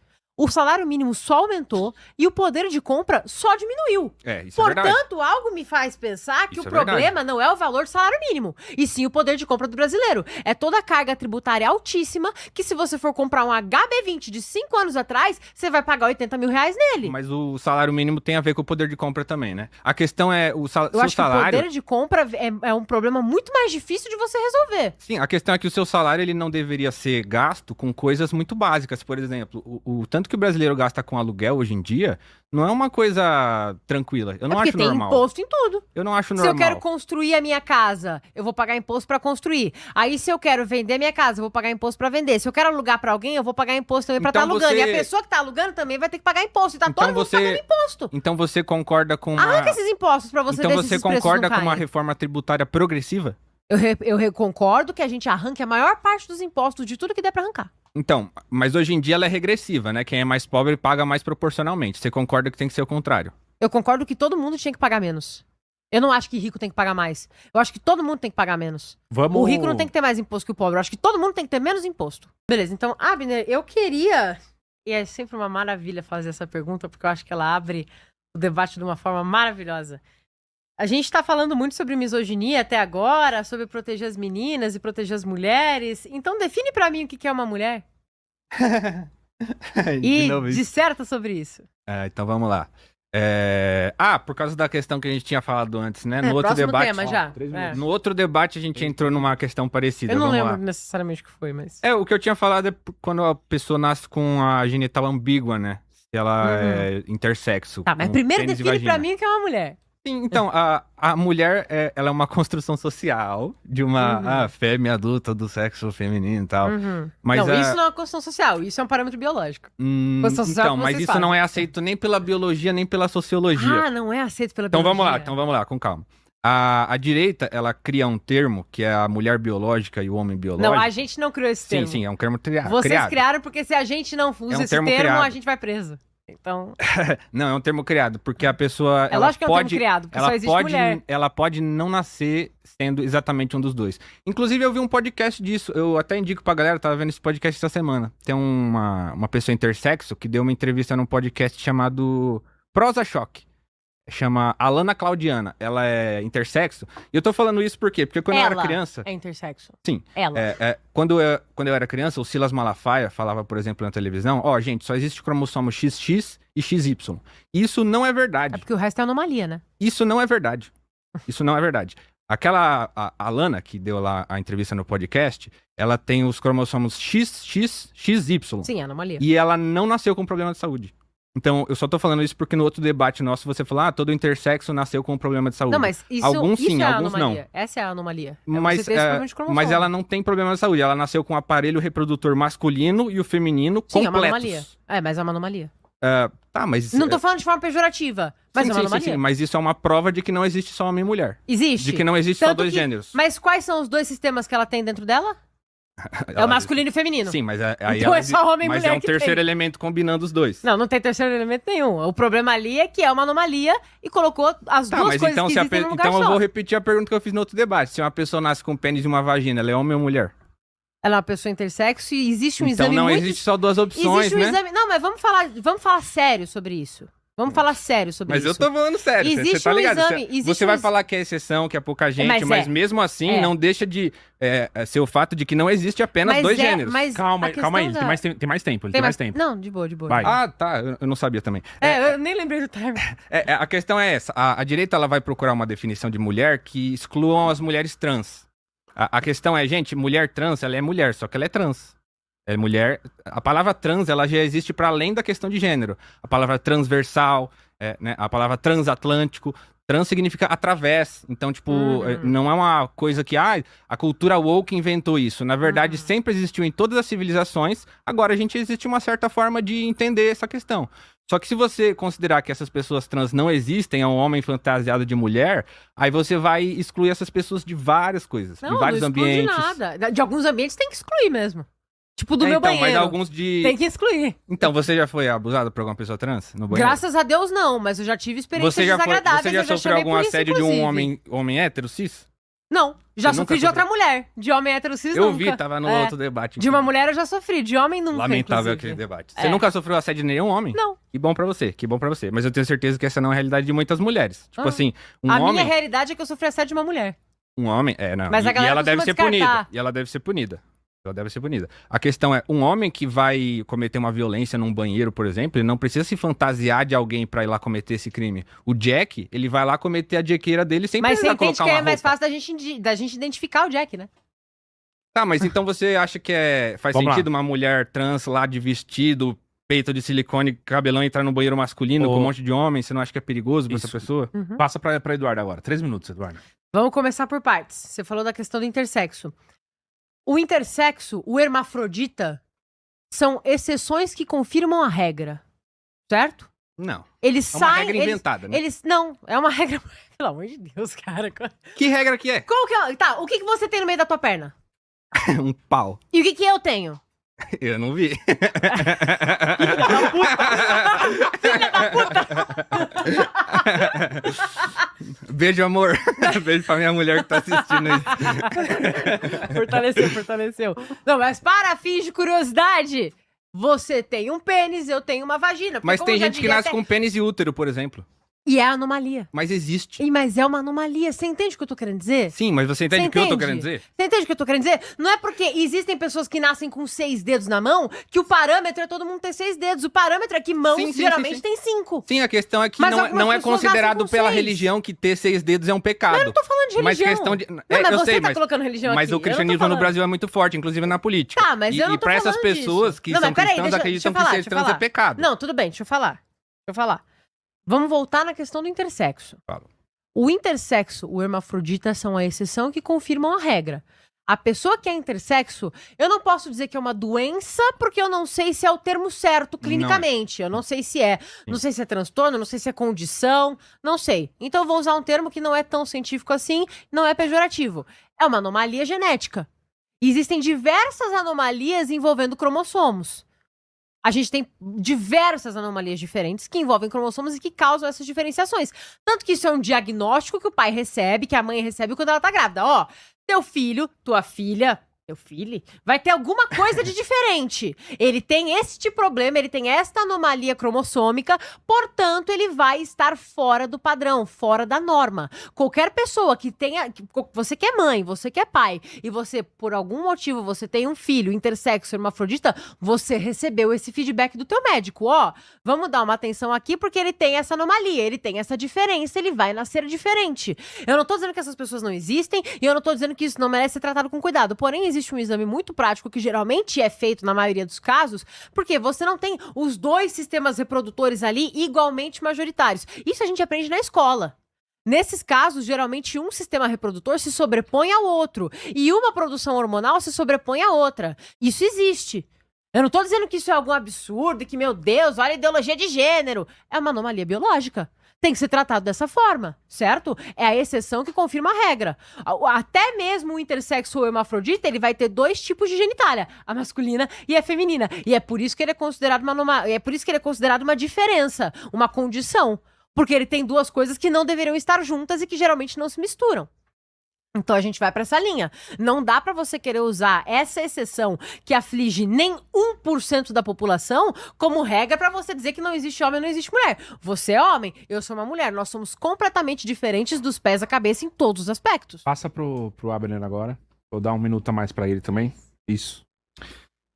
O salário mínimo só aumentou e o poder de compra só diminuiu. Isso é verdade. Portanto, algo me faz pensar que Isso o é verdade. problema não é o valor do salário mínimo, e sim o poder de compra do brasileiro. É toda a carga tributária altíssima que, se você for comprar um HB20 de 5 anos atrás, você vai pagar 80 mil reais nele. Mas o salário mínimo tem a ver com o poder de compra também, né? A questão é Eu seu acho que o salário... poder de compra é um problema muito mais difícil de você resolver. Sim, a questão é que o seu salário ele não deveria ser gasto com coisas muito básicas. Por exemplo, o tanto que o brasileiro gasta com aluguel hoje em dia não é uma coisa tranquila. Eu não porque acho tem normal. imposto em tudo. Eu não acho Se normal. eu quero construir a minha casa, eu vou pagar imposto pra construir. Aí, se eu quero vender minha casa, eu vou pagar imposto pra vender. Se eu quero alugar pra alguém, eu vou pagar imposto também pra Então estar alugando. você- E a pessoa que tá alugando também vai ter que pagar imposto. E tá Então todo mundo você- pagando imposto. Então você concorda com uma... Arranca esses impostos pra você Então ver se você esses preços concorda não com uma caem. reforma tributária progressiva? Eu concordo que a gente arranque a maior parte dos impostos de tudo que der pra arrancar. Então, mas hoje em dia ela é regressiva, né? Quem é mais pobre paga mais proporcionalmente. Você concorda que tem que ser o contrário? Eu concordo que todo mundo tinha que pagar menos. Eu não acho que rico tem que pagar mais. Eu acho que todo mundo tem que pagar menos. Vamos... O rico não tem que ter mais imposto que o pobre. Eu acho que todo mundo tem que ter menos imposto. Beleza, então, Abner, eu queria... E é sempre uma maravilha fazer essa pergunta, porque eu acho que ela abre o debate de uma forma maravilhosa. A gente tá falando muito sobre misoginia até agora, sobre proteger as meninas e proteger as mulheres. Então define pra mim o que é uma mulher. E disserta sobre isso. Então vamos lá. Por causa da questão que a gente tinha falado antes, né? No outro Próximo debate. tema já. 3 É. minutos. No outro debate a gente entrou numa questão parecida. Eu não Vamos lembro lá. necessariamente o que foi, mas... O que eu tinha falado é quando a pessoa nasce com a genital ambígua, né? Se ela é intersexo. Tá, mas com primeiro pênis e define pra vagina. mim o que é uma mulher. Sim, então, a mulher, ela é uma construção social de uma fêmea adulta do sexo feminino e tal. Uhum. Mas não, isso não é uma construção social, isso é um parâmetro biológico. Construção social então, que mas vocês isso fazem. não é aceito nem pela biologia, nem pela sociologia. Ah, não é aceito pela Então biologia. vamos lá, com calma. A direita, ela cria um termo, que é a mulher biológica e o homem biológico. Não, a gente não criou esse termo. Sim, é um termo criado. Vocês criaram porque se a gente não usa esse termo termo, criado. a gente vai preso. Então, Não, é um termo criado, porque a pessoa... é ela lógico que é um pode, termo criado, porque ela só existe pode, mulher. ela pode não nascer sendo exatamente um dos dois. Inclusive, eu vi um podcast disso, eu até indico pra galera, eu tava vendo esse podcast essa semana. Tem uma pessoa intersexo que deu uma entrevista num podcast chamado Prosa Choque. Chama Alana Claudiana, ela é intersexo. E eu tô falando isso por quê? Porque quando eu era criança... é intersexo. Sim. Ela. Quando eu era criança, o Silas Malafaia falava, por exemplo, na televisão, gente, só existe cromossomo XX e XY. Isso não é É verdade. porque o resto é anomalia, né? Isso não é verdade. Isso não é verdade. A Alana, que deu lá a entrevista no podcast, ela tem os cromossomos XX, XY. Sim, é anomalia. E ela não nasceu com problema de saúde. Então, eu só tô falando isso porque no outro debate nosso você falou, todo intersexo nasceu com um problema de saúde. Não, mas isso, Alguns isso sim, é a alguns anomalia. não. Essa é a anomalia. Mas, você ter esse problema de cromossomo. mas ela não tem problema de saúde. Ela nasceu com o aparelho reprodutor masculino e o feminino Sim, completos. é uma anomalia. Mas é uma anomalia. Tá, mas... Não tô falando de forma pejorativa, mas é uma anomalia. sim, mas isso é uma prova de que não existe só homem e mulher. Existe. De que não existe só Tanto dois que- gêneros. Mas quais são os dois sistemas que ela tem dentro dela? É o masculino e o feminino. Sim, mas aí Então é só homem e mas mulher é um que terceiro tem. elemento combinando os dois. Não tem terceiro elemento nenhum. O problema ali é que é uma anomalia e colocou as Tá, duas mas coisas então, que existem num lugar então eu só. vou repetir a pergunta que eu fiz no outro debate. Se uma pessoa nasce com um pênis e uma vagina, ela é homem ou mulher? Ela é uma pessoa intersexo e existe um Então exame não muito... existe só duas opções, existe um né? exame... Não, mas vamos falar sério sobre isso. Vamos falar sério sobre Mas isso. eu tô falando sério, você Existe tá um ligado? exame, existe Você um vai ex- falar que é exceção, que é pouca gente, Mas mas é. mesmo assim É. não deixa de ser o fato de que não existe apenas Mas dois é- gêneros. mas Calma, a calma aí, questão da- tem mais tempo, ele tem mais tempo. Não, de boa. Vai. Tá, eu não sabia também. Eu nem lembrei do time. A questão é essa, a direita ela vai procurar uma definição de mulher que excluam as mulheres trans. A questão é, gente, mulher trans, ela é mulher, só que ela é trans. É mulher. A palavra trans, ela já existe para além da questão de gênero. A palavra transversal, né, a palavra transatlântico. Trans significa através. Então, tipo, não é uma coisa que a cultura woke inventou isso. Na verdade, sempre existiu em todas as civilizações. Agora, a gente existe uma certa forma de entender essa questão. Só que se você considerar que essas pessoas trans não existem, é um homem fantasiado de mulher, aí você vai excluir essas pessoas de várias coisas, Não, de vários não exclui ambientes. de nada. De alguns ambientes tem que excluir mesmo. Tipo do meu então, banheiro. mas alguns de... Tem que excluir. Então, você já foi abusado por alguma pessoa trans no banheiro? Graças a Deus não, mas eu já tive experiências desagradáveis. Você já eu já sofreu chamei algum por isso, assédio de um inclusive. homem hétero, cis? Não, já Você sofri nunca de outra mulher. De homem hétero cis Eu nunca. vi, tava no É. outro debate. De uma mulher eu já sofri, de homem nunca, Lamentável inclusive. aquele debate. Você É. nunca sofreu assédio de nenhum homem? Não. Que bom pra você, que bom pra você. Mas eu tenho certeza que essa não é a realidade de muitas mulheres. Tipo Ah. assim, um A homem... minha realidade é que eu sofri assédio de uma mulher. Um homem... não. Mas a E galera ela deve costuma ser descartar. punida. E ela deve ser punida. Ela deve ser punida. A questão é, um homem que vai cometer uma violência num banheiro, por exemplo, ele não precisa se fantasiar de alguém pra ir lá cometer esse crime. O Jack, ele vai lá cometer a jequeira dele sem Mas você precisar entende colocar que uma é mais roupa. fácil da gente identificar o Jack, né? Tá, mas então você acha que faz Vamos sentido uma mulher trans lá de vestido peito de silicone, cabelão, entrar no banheiro masculino com um monte de homem, você não acha que é perigoso pra essa Isso. pessoa? Passa pra Eduardo agora. 3 minutos, Eduardo. Vamos começar por partes. Você falou da questão do intersexo. O intersexo, o hermafrodita, são exceções que confirmam a regra. Certo? Não. Eles É uma saem. regra inventada, né? Não, é uma regra. Pelo amor de Deus, cara. Que regra que é? Qual que é? Tá, o que você tem no meio da tua perna? Um pau. E o que eu tenho? Eu não vi. Filha da puta! Beijo, amor. Beijo pra minha mulher que tá assistindo isso. Fortaleceu. Não, mas para fins de curiosidade, você tem um pênis, eu tenho uma vagina. Mas tem gente que nasce com pênis e útero, por exemplo. E é anomalia. Mas existe. Mas é uma anomalia. Você entende o que eu tô querendo dizer? Sim, mas você entende o que eu tô querendo dizer? Você entende o que eu tô querendo dizer? Não é porque existem pessoas que nascem com 6 dedos na mão que o parâmetro é todo mundo ter 6 dedos. O parâmetro é que mãos Sim, geralmente tem 5. Sim, a questão é que Mas não algumas é pessoas considerado nascem com pela 6. religião que ter 6 dedos é um pecado. Eu não tô falando de religião. Mas questão de... Não, mas eu você sei, tá colocando religião mas aqui. o cristianismo Eu não tô no falando. Brasil é muito forte, inclusive na política. Tá, mas eu não tô pra essas falando pessoas disso. que Não, são mas peraí, cristãos acreditam que ser trans é pecado. Não, tudo bem, deixa eu falar. Vamos voltar na questão do intersexo. Fala. O intersexo, o hermafrodita, são a exceção que confirmam a regra. A pessoa que é intersexo, eu não posso dizer que é uma doença, porque eu não sei se é o termo certo clinicamente. Eu não sei se é. Não sei se é transtorno, não sei se é condição, não sei. Então eu vou usar um termo que não é tão científico assim, não é pejorativo. É uma anomalia genética. Existem diversas anomalias envolvendo cromossomos. A gente tem diversas anomalias diferentes que envolvem cromossomos e que causam essas diferenciações. Tanto que isso é um diagnóstico que o pai recebe, que a mãe recebe quando ela tá grávida. Ó, teu filho, tua filha, teu filho, vai ter alguma coisa de diferente. Ele tem este problema, ele tem esta anomalia cromossômica, portanto, ele vai estar fora do padrão, fora da norma. Qualquer pessoa que tenha... Você que é mãe, você que é pai, e você, por algum motivo, você tem um filho intersexo, hermafrodita, você recebeu esse feedback do teu médico. Ó, vamos dar uma atenção aqui porque ele tem essa anomalia, ele tem essa diferença, ele vai nascer diferente. Eu não tô dizendo que essas pessoas não existem, e eu não tô dizendo que isso não merece ser tratado com cuidado. Porém, existe um exame muito prático que geralmente é feito na maioria dos casos, porque você não tem os dois sistemas reprodutores ali igualmente majoritários. Isso a gente aprende na escola. Nesses casos, geralmente um sistema reprodutor se sobrepõe ao outro e uma produção hormonal se sobrepõe à outra. Isso existe. Eu não tô dizendo que isso é algum absurdo, que, meu Deus, olha a ideologia de gênero. É uma anomalia biológica. Tem que ser tratado dessa forma, certo? É a exceção que confirma a regra. Até mesmo o intersexo ou hermafrodita, ele vai ter 2 tipos de genitália, a masculina e a feminina. E é por isso que ele é considerado uma diferença, uma condição. Porque ele tem 2 coisas que não deveriam estar juntas e que geralmente não se misturam. Então a gente vai pra essa linha. Não dá pra você querer usar essa exceção que aflige nem 1% da população como regra pra você dizer que não existe homem e não existe mulher. Você é homem, eu sou uma mulher. Nós somos completamente diferentes dos pés à cabeça em todos os aspectos. Passa pro Abner agora. Vou dar 1 minuto a mais pra ele também. Isso.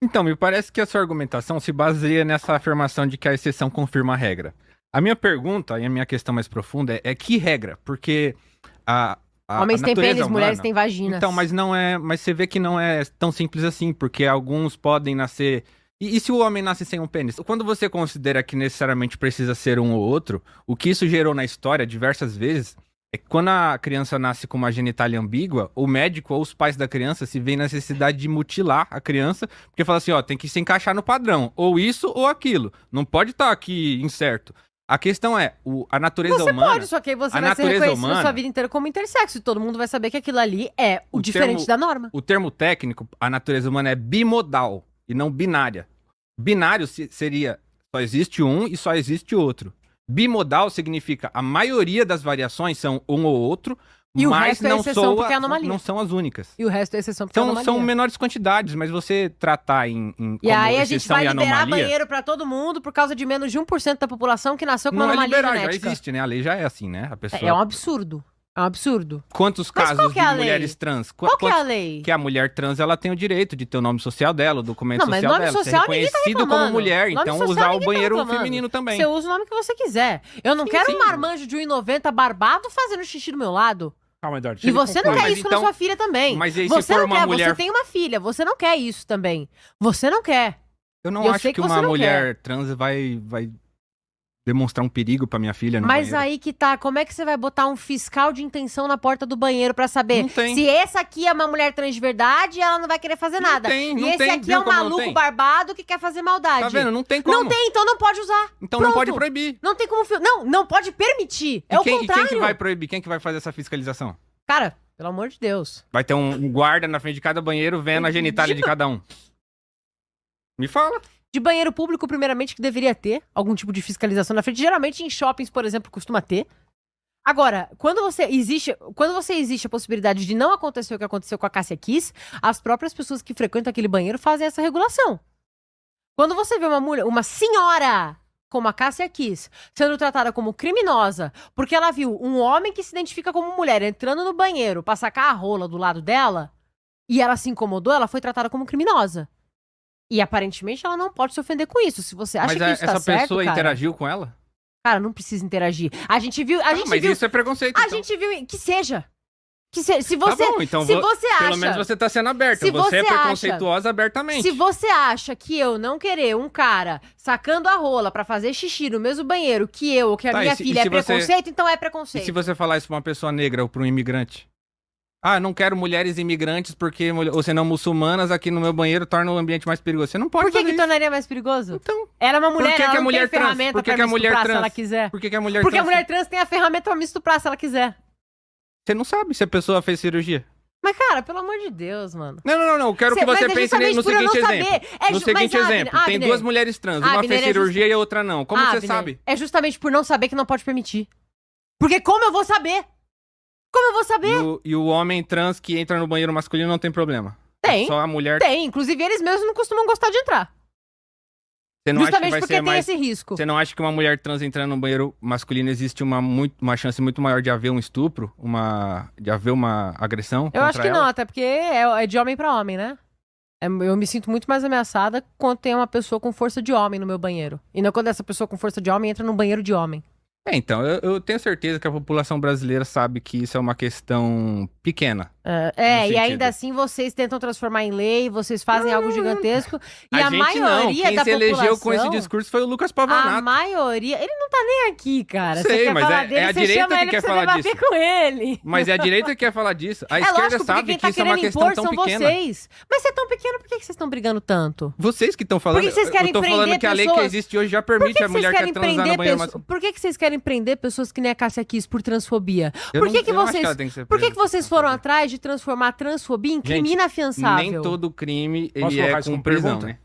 Então, me parece que a sua argumentação se baseia nessa afirmação de que a exceção confirma a regra. A minha pergunta e a minha questão mais profunda é que regra? Porque homens têm pênis, mulheres têm vaginas. Então, mas você vê que não é tão simples assim, porque alguns podem nascer... E se o homem nasce sem um pênis? Quando você considera que necessariamente precisa ser um ou outro, o que isso gerou na história diversas vezes é que quando a criança nasce com uma genitália ambígua, o médico ou os pais da criança se veem na necessidade de mutilar a criança, porque fala assim, ó, tem que se encaixar no padrão, ou isso ou aquilo, não pode estar aqui incerto. A questão é, a natureza humana... Você pode, só que aí você vai ser reconhecido na sua vida inteira como intersexo, e todo mundo vai saber que aquilo ali é o diferente da norma. O termo técnico, a natureza humana é bimodal, e não binária. Binário seria, só existe um e só existe outro. Bimodal significa a maioria das variações são um ou outro, e mas o resto não são as únicas. E o resto é exceção porque é anomalia. São menores quantidades, mas você tratar como e aí a gente vai liberar anomalia, banheiro pra todo mundo por causa de menos de 1% da população que nasceu com uma anomalia genética. Já existe, né? A lei já é assim, né? A pessoa... É um absurdo. É um absurdo. Quantos casos de mulheres trans? Qual que é a lei? Que a mulher trans, ela tem o direito de ter o nome social dela, o documento social dela. Não, mas nome social ser reconhecido como mulher, então usar o banheiro feminino também. Você usa o nome que você quiser. Eu não quero um marmanjo de 1,90 barbado fazendo xixi do meu lado. Calma, Eduardo. E você não quer isso na sua filha também. Mas aí, você se for não uma quer, mulher... você tem uma filha, você não quer isso também. Você não quer. Eu não E eu acho sei que que você uma não mulher trans vai demonstrar um perigo pra minha filha no Mas banheiro. aí que tá, como é que você vai botar um fiscal de intenção na porta do banheiro pra saber Não tem. se essa aqui é uma mulher trans de verdade, ela não vai querer fazer Não nada. tem, e não esse tem, aqui viu é um como não maluco tem? barbado que quer fazer maldade. Tá vendo? Não tem como. Não tem, então não pode usar. Então não Pronto. pode proibir. Não tem como... Não pode permitir. É E o quem contrário. que vai proibir? Quem que vai fazer essa fiscalização? Cara, pelo amor de Deus. Vai ter um guarda na frente de cada banheiro vendo a genitália de cada um. Me fala. De banheiro público, primeiramente, que deveria ter algum tipo de fiscalização na frente. Geralmente em shoppings, por exemplo, costuma ter. Agora, quando você existe a possibilidade de não acontecer o que aconteceu com a Cássia Kiss, as próprias pessoas que frequentam aquele banheiro fazem essa regulação. Quando você vê uma senhora como a Cássia Kiss sendo tratada como criminosa porque ela viu um homem que se identifica como mulher entrando no banheiro pra sacar a rola do lado dela e ela se incomodou, ela foi tratada como criminosa. E aparentemente ela não pode se ofender com isso. Se você acha Mas que isso tá essa certo, pessoa cara, interagiu com ela? cara, não precisa interagir. A gente viu, Mas isso é preconceito. a então. gente viu que seja. Se você, Tá bom, então se você acha, pelo menos você tá sendo aberta. Se Você é você acha- preconceituosa abertamente. se você acha que eu não querer um cara sacando a rola pra fazer xixi no mesmo banheiro que eu ou que a Tá, minha e se- filha e é se você- preconceito, então é E preconceito. se você falar isso pra uma pessoa negra ou pra um imigrante? Ah, não quero mulheres imigrantes porque, ou senão muçulmanas aqui no meu banheiro torna o ambiente mais perigoso. Você não pode Por que fazer que isso. tornaria mais perigoso? Então, Ela é uma mulher, que ela que a não mulher tem trans? ferramenta Por que pra que a me mulher estuprar se trans? ela quiser. por que, que a mulher Porque a trans... mulher trans tem a ferramenta pra me estuprar se ela quiser. Você não sabe se a pessoa fez cirurgia. Mas, cara, pelo amor de Deus, mano. Não. Eu quero que Mas você é pense justamente no por eu seguinte não exemplo. saber. No seguinte Mas, exemplo, tem Abner, duas mulheres trans. Uma Abner, fez é cirurgia e a outra não. Como você Abner, sabe? É justamente por não saber que não pode permitir. Porque como eu vou saber? Como eu vou saber? E o homem trans que entra no banheiro masculino não tem problema. Tem. Só a mulher... Tem. Inclusive, eles mesmos não costumam gostar de entrar. Você não acha que Justamente vai porque ser tem mais... esse risco. Você não acha que uma mulher trans entrando no banheiro masculino existe uma chance muito maior de haver um estupro? De haver uma agressão Eu acho contra que ela? não, até porque é de homem pra homem, né? Eu me sinto muito mais ameaçada quando tem uma pessoa com força de homem no meu banheiro. E não quando essa pessoa com força de homem entra num banheiro de homem. Então, eu tenho certeza que a população brasileira sabe que isso é uma questão pequena. E sentido. ainda assim vocês tentam transformar em lei, vocês fazem algo gigantesco. E a gente maioria não. Quem da se elegeu população... com esse discurso foi o Lucas A Pavanato. maioria... Ele não tá nem aqui, cara. Sei, Você quer mas falar é dele, a você direita chama que ele quer pra falar você debater disso. com ele. Mas é a direita que quer falar disso. A É esquerda lógico, porque sabe quem que tá isso é uma querendo questão impor tão são pequena. vocês. Mas você é tão pequeno, por que vocês estão brigando tanto? Vocês que estão falando. Por que vocês querem eu tô falando prender que a lei que pessoas? existe hoje já Por permite que a que vocês mulher que é querem transar no prender banheiro pessoas? masculino. Por que vocês querem prender pessoas que nem a Cássia Kiss por transfobia? Eu Por não- que eu não acho vocês... ela tem que ser Por que presa por vocês foram transfobia. atrás de transformar a transfobia em crime Gente, inafiançável? Nem todo crime Posso ele colocar é isso com como prisão, pergunta? né?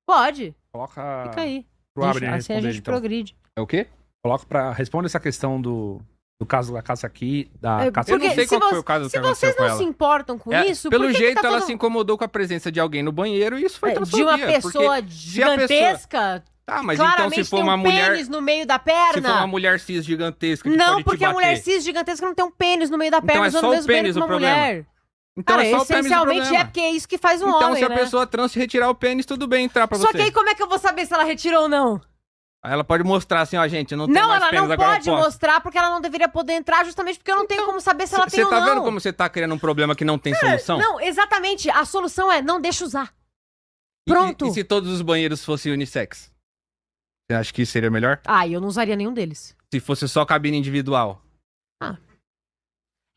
Pode. Coloca Fica aí. pro Abner Assim a responder, gente então. progride. É o quê? Coloca pra... Responde essa questão do caso da Cássia aqui, da É, Cássia... Eu não Porque sei qual se que foi o caso que Se aconteceu vocês com não ela. se importam com É, isso, pelo por que jeito, que tá ela todo... se incomodou com a presença de alguém no banheiro e isso foi de transfobia. uma pessoa porque se a pessoa- gigantesca, Tá, mas então claramente se for tem uma um mulher... pênis no meio da Se for uma perna. mulher cis gigantesca que Não, pode porque te a bater. mulher cis gigantesca não tem um pênis no meio da Então perna, é usando só o o mesmo banheiro pênis que uma o problema. mulher. Então Cara, é só o pênis o essencialmente problema. é porque é isso que faz um Então homem, se a né? pessoa trans te retirar o pênis, tudo bem entrar pra Só você. que aí como é que eu vou saber se ela retirou ou não? Aí ela pode mostrar assim, ó, gente, eu não tenho Não, mais ela pênis, não agora pode eu posso. mostrar porque ela não deveria poder entrar justamente porque eu não tenho como saber se ela tem Você ou tá não. vendo como você tá criando um problema que não tem solução? Não, exatamente. A solução é não deixa usar. E- Pronto. E se todos os banheiros fossem unissex? Você acha que isso seria melhor? Ah, eu não usaria nenhum deles. Se fosse só cabine individual?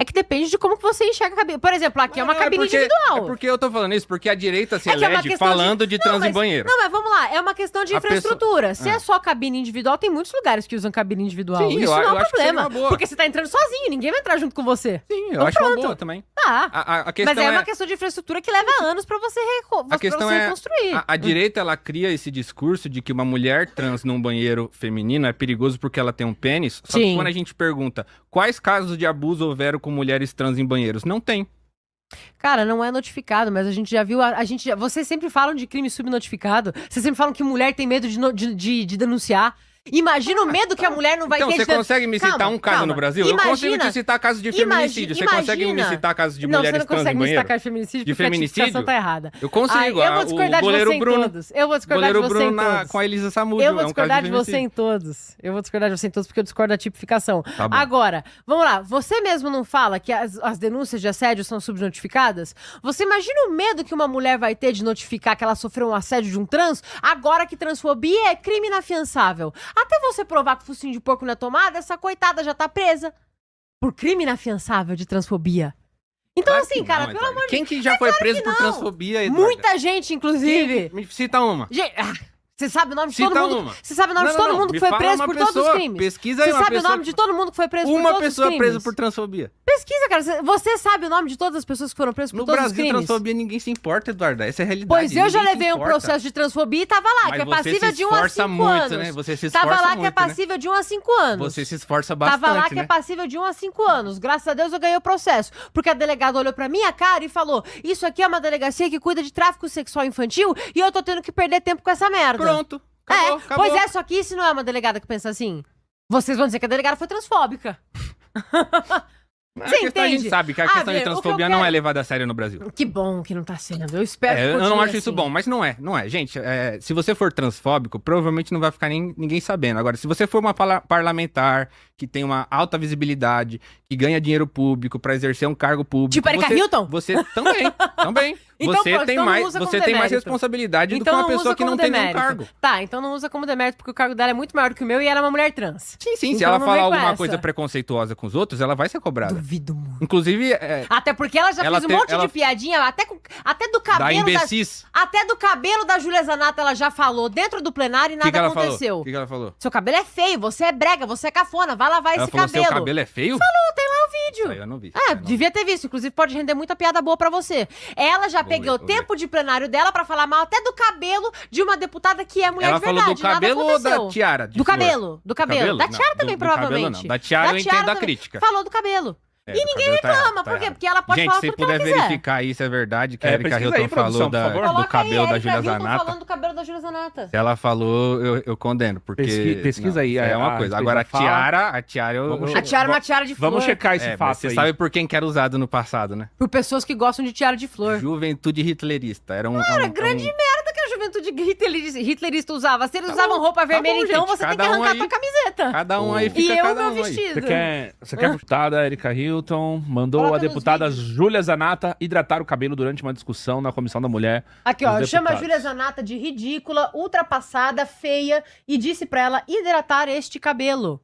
É que depende de como que você enxerga a cabine. Por exemplo, aqui é uma Não, cabine porque- individual. É porque eu tô falando isso, porque a direita se É que é uma elege questão falando de trans em mas- banheiro. Não, mas vamos lá. É uma questão de A infraestrutura. Se Ah. é só cabine individual, tem muitos lugares que usam cabine individual. Sim, Isso eu não é um acho que seria problema. uma boa. Porque você tá entrando sozinho, ninguém vai entrar junto com você. Sim, eu Então acho uma pronto. boa também. Tá. A questão Mas é é... uma questão de infraestrutura que leva anos pra você, A questão é, reconstruir. a direita, ela cria esse discurso de que uma mulher trans num banheiro feminino é perigoso porque ela tem um pênis. Só que Sim. quando a gente pergunta quais casos de abuso houveram com mulheres trans em banheiros, não tem. Cara, não é notificado, mas a gente já viu. Vocês sempre falam de crime subnotificado. Vocês sempre falam que mulher tem medo de denunciar. Imagina o medo que a mulher não vai Então, ter você de... consegue me citar Calma, um caso calma. no Brasil? Eu consigo Imagina- te citar casos de feminicídio. Você consegue me citar casos de Não, mulheres você não trans em consegue me banheiro? destacar feminicídio De porque a tipificação feminicídio? tá errada. Eu consigo. Eu vou discordar o de goleiro você em Bruno, todos. Eu vou discordar de goleiro você em Bruno todos. com a Elisa Samúdio. Eu vou é um discordar caso de você feminicídio. em todos. Eu vou discordar de você em todos porque eu discordo da tipificação. Tá bom. Agora, vamos lá. Você mesmo não fala que as denúncias de assédio são subnotificadas? Você imagina o medo que uma mulher vai ter de notificar que ela sofreu um assédio de um trans, agora que transfobia é crime inafiançável. Até você provar que o focinho de porco não é tomada, essa coitada já tá presa por crime inafiançável de transfobia. Então, Claro assim, que cara, não, pelo amor de Quem que já foi preso por não. transfobia, Eduardo? Muita gente, inclusive. Me cita uma. Gente, você sabe o nome de Cita todo mundo? uma. Você sabe o nome de todo mundo que me foi fala preso uma por pessoa. todos os crimes? Pesquisa aí Você uma sabe o pessoa nome de todo mundo que foi preso por Uma todos os pessoa crimes? presa por transfobia. Pesquisa, cara. Você sabe o nome de todas as pessoas que foram presas por No todos os Brasil, crimes? transfobia ninguém se importa, Eduardo. Essa é a realidade. Pois eu já Ninguém se levei um importa. processo de transfobia e tava lá, Mas que é você passível se de 1 a 5 esforça muito, anos. né? Você se esforça Tava lá muito, que é passível de 1 a 5 anos. Você se esforça bastante, Tava lá que né? é passível de 1 a 5 anos. Graças a Deus eu ganhei o processo. Porque a delegada olhou pra minha cara e falou: isso aqui é uma delegacia que cuida de tráfico sexual infantil e eu tô tendo que perder tempo com essa merda. Pronto. Acabou, acabou. Pois é, só que isso não é uma delegada que pensa assim. Vocês vão dizer que a delegada foi transfóbica. Mas Você a questão, a gente entende? sabe que a questão de Bia, o que eu transfobia não é levada a sério no Brasil. Que bom que não tá sendo. Eu espero que Eu não continue acho isso assim. bom, mas não é. Gente, se você for transfóbico, provavelmente não vai ficar ninguém sabendo. Agora, se você for uma parlamentar que tem uma alta visibilidade, que ganha dinheiro público pra exercer um cargo público... Tipo Erika Hilton? Você também. Então, Você pronto, tem então não mais, usa como você tem mais demérito. responsabilidade do que Então uma não pessoa usa que não como tem nenhum demérito. cargo. Tá, então não usa como demérito porque o cargo dela é muito maior do que o meu e ela é uma mulher trans. Sim, se Então ela não falar vem com alguma essa. coisa preconceituosa com os outros, ela vai ser cobrada. Duvido muito. Inclusive, Até porque ela já Ela fez um tem- monte ela- de piadinha, até do da cabelo da, imbecis. até do cabelo da Júlia Zanata ela já falou dentro do plenário e O que nada ela aconteceu. falou? O que ela falou? Seu cabelo é feio, você é brega, você é cafona, vai lavar Ela esse falou, cabelo. seu cabelo é feio? Falou, tem lá o vídeo. Isso aí eu não vi. É, Eu não vi. devia ter visto. Inclusive, pode render muita piada boa pra você. Ela já Vou pegou ver, vou tempo de plenário dela pra falar mal até do cabelo de uma deputada que é mulher Ela de falou verdade. do cabelo nada ou da aconteceu. tiara? Do cabelo, do cabelo. Da Não, tiara também, do cabelo provavelmente. não. Da tiara eu entendo a também. crítica. Falou do cabelo. É, E do ninguém cabelo tá errado, reclama, tá por quê? errado. Porque ela pode Gente, falar se tudo que ela puder quiser. verificar isso, é verdade que a É, Erika pesquisa Hilton aí, produção, falou por favor. do Coloca cabelo aí, da Erika Júlia Hilton Zanata. falando do cabelo da Júlia Zanata. Se ela falou, eu condeno, porque... Pesquisa aí, isso é uma a coisa. respeito Agora, da fala. a tiara eu... Vamos A tiara é uma tiara de flor. Vamos checar esse fato você aí. sabe por quem que era usado no passado, né? Por pessoas que gostam de tiara de flor. Juventude hitlerista. Era um... Cara, grande merda que a juventude hitlerista usava. Se eles usavam roupa vermelha, bom, então gente, você tem que cada um arrancar aí- tua camiseta. Cada um aí E fica E eu, cada meu um aí. vestido. Você quer a deputada Erika Hilton mandou Coloca a nos deputada vídeos. Júlia Zanata hidratar o cabelo durante uma discussão na Comissão da Mulher. Aqui, ó, dos chama a deputados. Júlia Zanata de ridícula, ultrapassada, feia e disse pra ela hidratar este cabelo.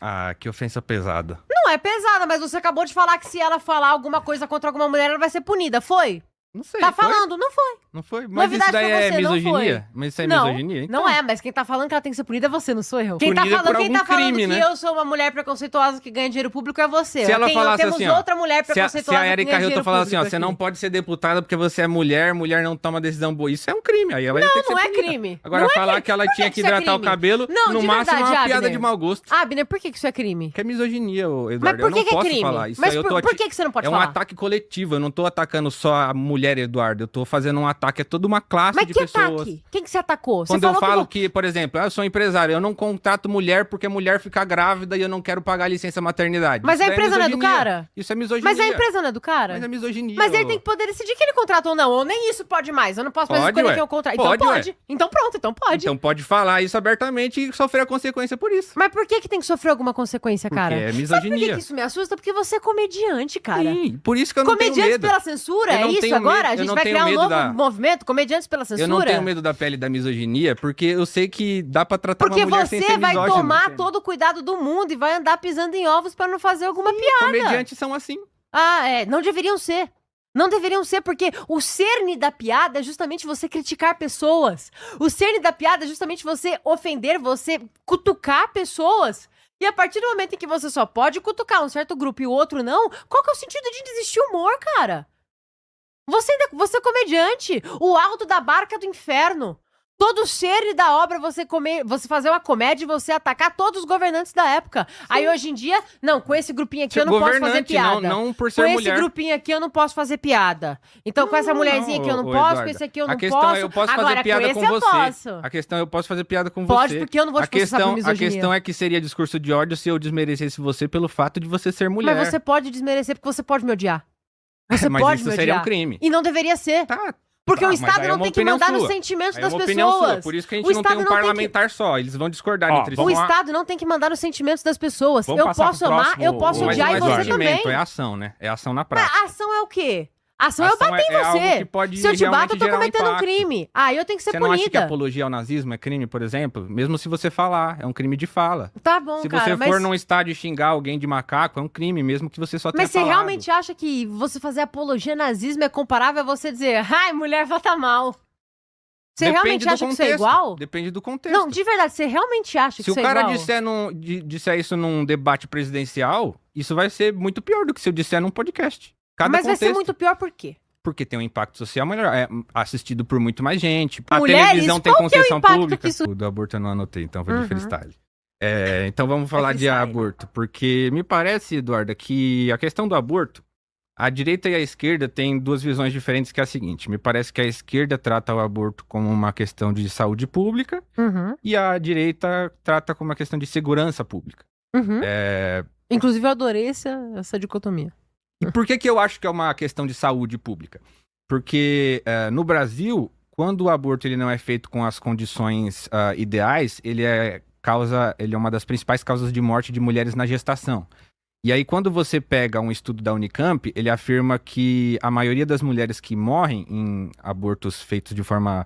Ah, que ofensa pesada. Não é pesada, mas você acabou de falar que se ela falar alguma coisa contra alguma mulher, ela vai ser punida. Foi? Não sei. Tá foi? falando? Não foi. Não foi? Mas Novidade isso daí pra é você, não misoginia? Mas isso é Não, misoginia? Então, Não é, mas quem tá falando que ela tem que ser punida é você, não sou eu. Quem tá Punida falando, por quem tá algum falando crime, que né? eu sou uma mulher preconceituosa que ganha dinheiro público é você. Se ela falasse temos assim, ó, outra mulher Se a preconceituosa que Erika ganha Hilton dinheiro falar assim, ó, público você aqui. não pode ser deputada porque você é mulher não toma decisão boa. Isso é um crime, aí ela ia ter que ser Não é punida. crime. Agora, Não é falar crime. que ela Por tinha que isso é hidratar o crime? cabelo, Não, no de máximo é verdade, uma piada Abner. de mau gosto. Abner, por que isso é crime? Que é misoginia, ô, Mas Eduardo. por Eu que não que é posso crime? falar. Isso Mas aí eu por tô que você não pode É um falar? ataque coletivo. Eu não tô atacando só a mulher, Eduardo. Eu tô fazendo um ataque a toda uma classe Mas de que pessoas. ataque? Quem que você atacou? Quando você eu falou falo que... que, por exemplo, eu sou empresário, eu não contrato mulher porque a mulher fica grávida e eu não quero pagar licença maternidade. Mas Isso a daí empresa não é do misoginia. cara? Isso é misoginia. Mas a empresa não é do cara? Mas é misoginia. Mas ele ô. tem que poder decidir que ele contrata ou não. Ou nem isso pode mais. Eu não posso mais Pode, escolher ué. quem eu contrato. Então Pode, pode. ué. Então pronto, então pode. Então pode falar isso abertamente e sofrer a consequência por isso. Mas por que tem que sofrer alguma consequência, cara? Porque é Sabe por misoginia. que isso me assusta? Porque você é comediante, cara. Sim, por isso que eu não tenho Comediantes medo. pela censura? Eu É não isso tenho agora? medo- A eu gente não vai tenho criar um medo novo da- movimento? Comediantes pela censura? Eu não tenho medo da pele da misoginia, porque eu sei que dá pra tratar Porque uma mulher sem você ser vai misógino. tomar todo o cuidado do mundo e vai andar pisando em ovos pra não fazer alguma piada. Comediantes são assim. Ah, é. Não deveriam ser. Não deveriam ser, porque o cerne da piada é justamente você criticar pessoas. O cerne da piada é justamente você ofender, você cutucar pessoas. E a partir do momento em que você só pode cutucar um certo grupo e o outro não, qual que é o sentido de desistir o humor, cara? Você é comediante. O alto da barca do inferno. Todo o cheiro da obra você fazer uma comédia e você atacar todos os governantes da época. Aí hoje em dia, não, com esse grupinho aqui eu não posso fazer piada. Não por ser com mulher. esse grupinho aqui eu não posso fazer piada. Então com essa mulherzinha aqui eu não posso, Eduardo, com esse aqui eu não a questão posso. É, eu posso Agora, fazer piada com com esse eu você. posso. A questão é eu posso fazer piada com você. Pode, porque eu não vou te processar por misoginia. A questão é que seria discurso de ódio se eu desmerecesse você pelo fato de você ser mulher. Mas você pode desmerecer porque você pode me odiar. Você mas pode isso me seria odiar. um crime. E não deveria ser. Tá. Porque o mas Estado aí é não uma tem que opinião mandar nos sua. sentimentos Aí das é uma opinião pessoas. sua. Por isso que a gente O não tem Estado um não tem que- parlamentar só. Eles vão discordar entre O si. Estado não tem que mandar nos sentimentos das pessoas. Vamos Eu passar posso pro amar, próximo- eu posso Mas odiar não e é você sentimento, também. É ação, né? É ação na Mas prática. a ação é o quê? A ação é eu bater em algo você. que pode Se eu te bato, realmente eu tô gerar um cometendo um impacto. crime. Aí eu tenho que ser Você não acha que punida. apologia ao nazismo é crime, por exemplo? Mesmo se você falar, é um crime de fala. Tá bom, Se cara, você mas... for num estádio xingar alguém de macaco, é um crime, mesmo que você só tenha Mas você falado. realmente acha que você fazer apologia ao nazismo é comparável a você dizer, ai, mulher vota mal? Você Depende realmente do acha que isso é contexto. igual? Depende do contexto. Não, de verdade, você realmente acha Se que o isso é cara igual? disser isso num debate presidencial, isso vai ser muito pior do que se eu disser num podcast. Cada Mas vai contexto. ser muito pior por quê? Porque tem um impacto social melhor, é assistido por muito mais gente. Mulheres, A televisão tem qual que é o concessão impacto pública. que isso- O do aborto eu não anotei, então vou Uhum. de freestyle. Então vamos falar de freestyle. aborto, porque me parece, Eduarda, que a questão do aborto, a direita e a esquerda têm duas visões diferentes, que é a seguinte: me parece que a esquerda trata o aborto como uma questão de saúde pública Uhum, e a direita trata como uma questão de segurança pública. uhum. É, Inclusive, eu adorei essa dicotomia. E por que eu acho que é uma questão de saúde pública? Porque no Brasil, quando o aborto ele não é feito com as condições ideais, ele é uma das principais causas de morte de mulheres na gestação. E aí, quando você pega um estudo da Unicamp, ele afirma que a maioria das mulheres que morrem em abortos feitos de forma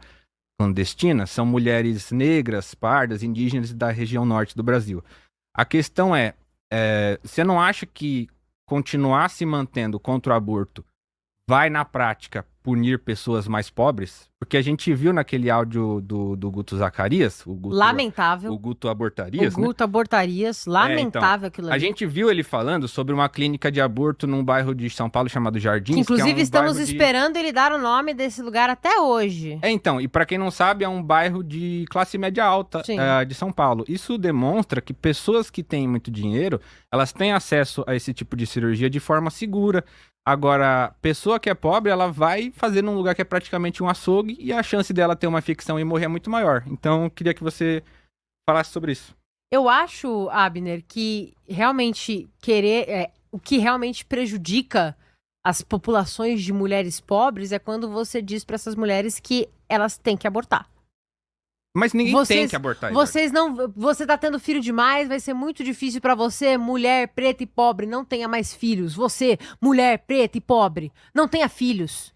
clandestina são mulheres negras, pardas, indígenas da região norte do Brasil. A questão você não acha que continuar se mantendo contra o aborto vai, na prática, punir pessoas mais pobres? Porque a gente viu naquele áudio do Guto Zacarias, o Lamentável. Guto Abortarias, O Guto Abortarias, lamentável aquilo ali. A gente viu ele falando sobre uma clínica de aborto num bairro de São Paulo chamado Jardins. Que, inclusive, estamos bairro esperando ele dar o nome desse lugar até hoje. Então, e pra quem não sabe, é um bairro de classe média alta Sim. de São Paulo. Isso demonstra que pessoas que têm muito dinheiro, elas têm acesso a esse tipo de cirurgia de forma segura. Agora, pessoa que é pobre, ela vai fazer num lugar que é praticamente um açougue e a chance dela ter uma infecção e morrer é muito maior. Então, eu queria que você falasse sobre isso. Eu acho, Abner, que realmente o que realmente prejudica as populações de mulheres pobres é quando você diz para essas mulheres que elas têm que abortar. Mas ninguém tem que abortar. Você tá tendo filho demais, vai ser muito difícil pra você, mulher preta e pobre, não tenha mais filhos. Você, mulher preta e pobre, não tenha filhos.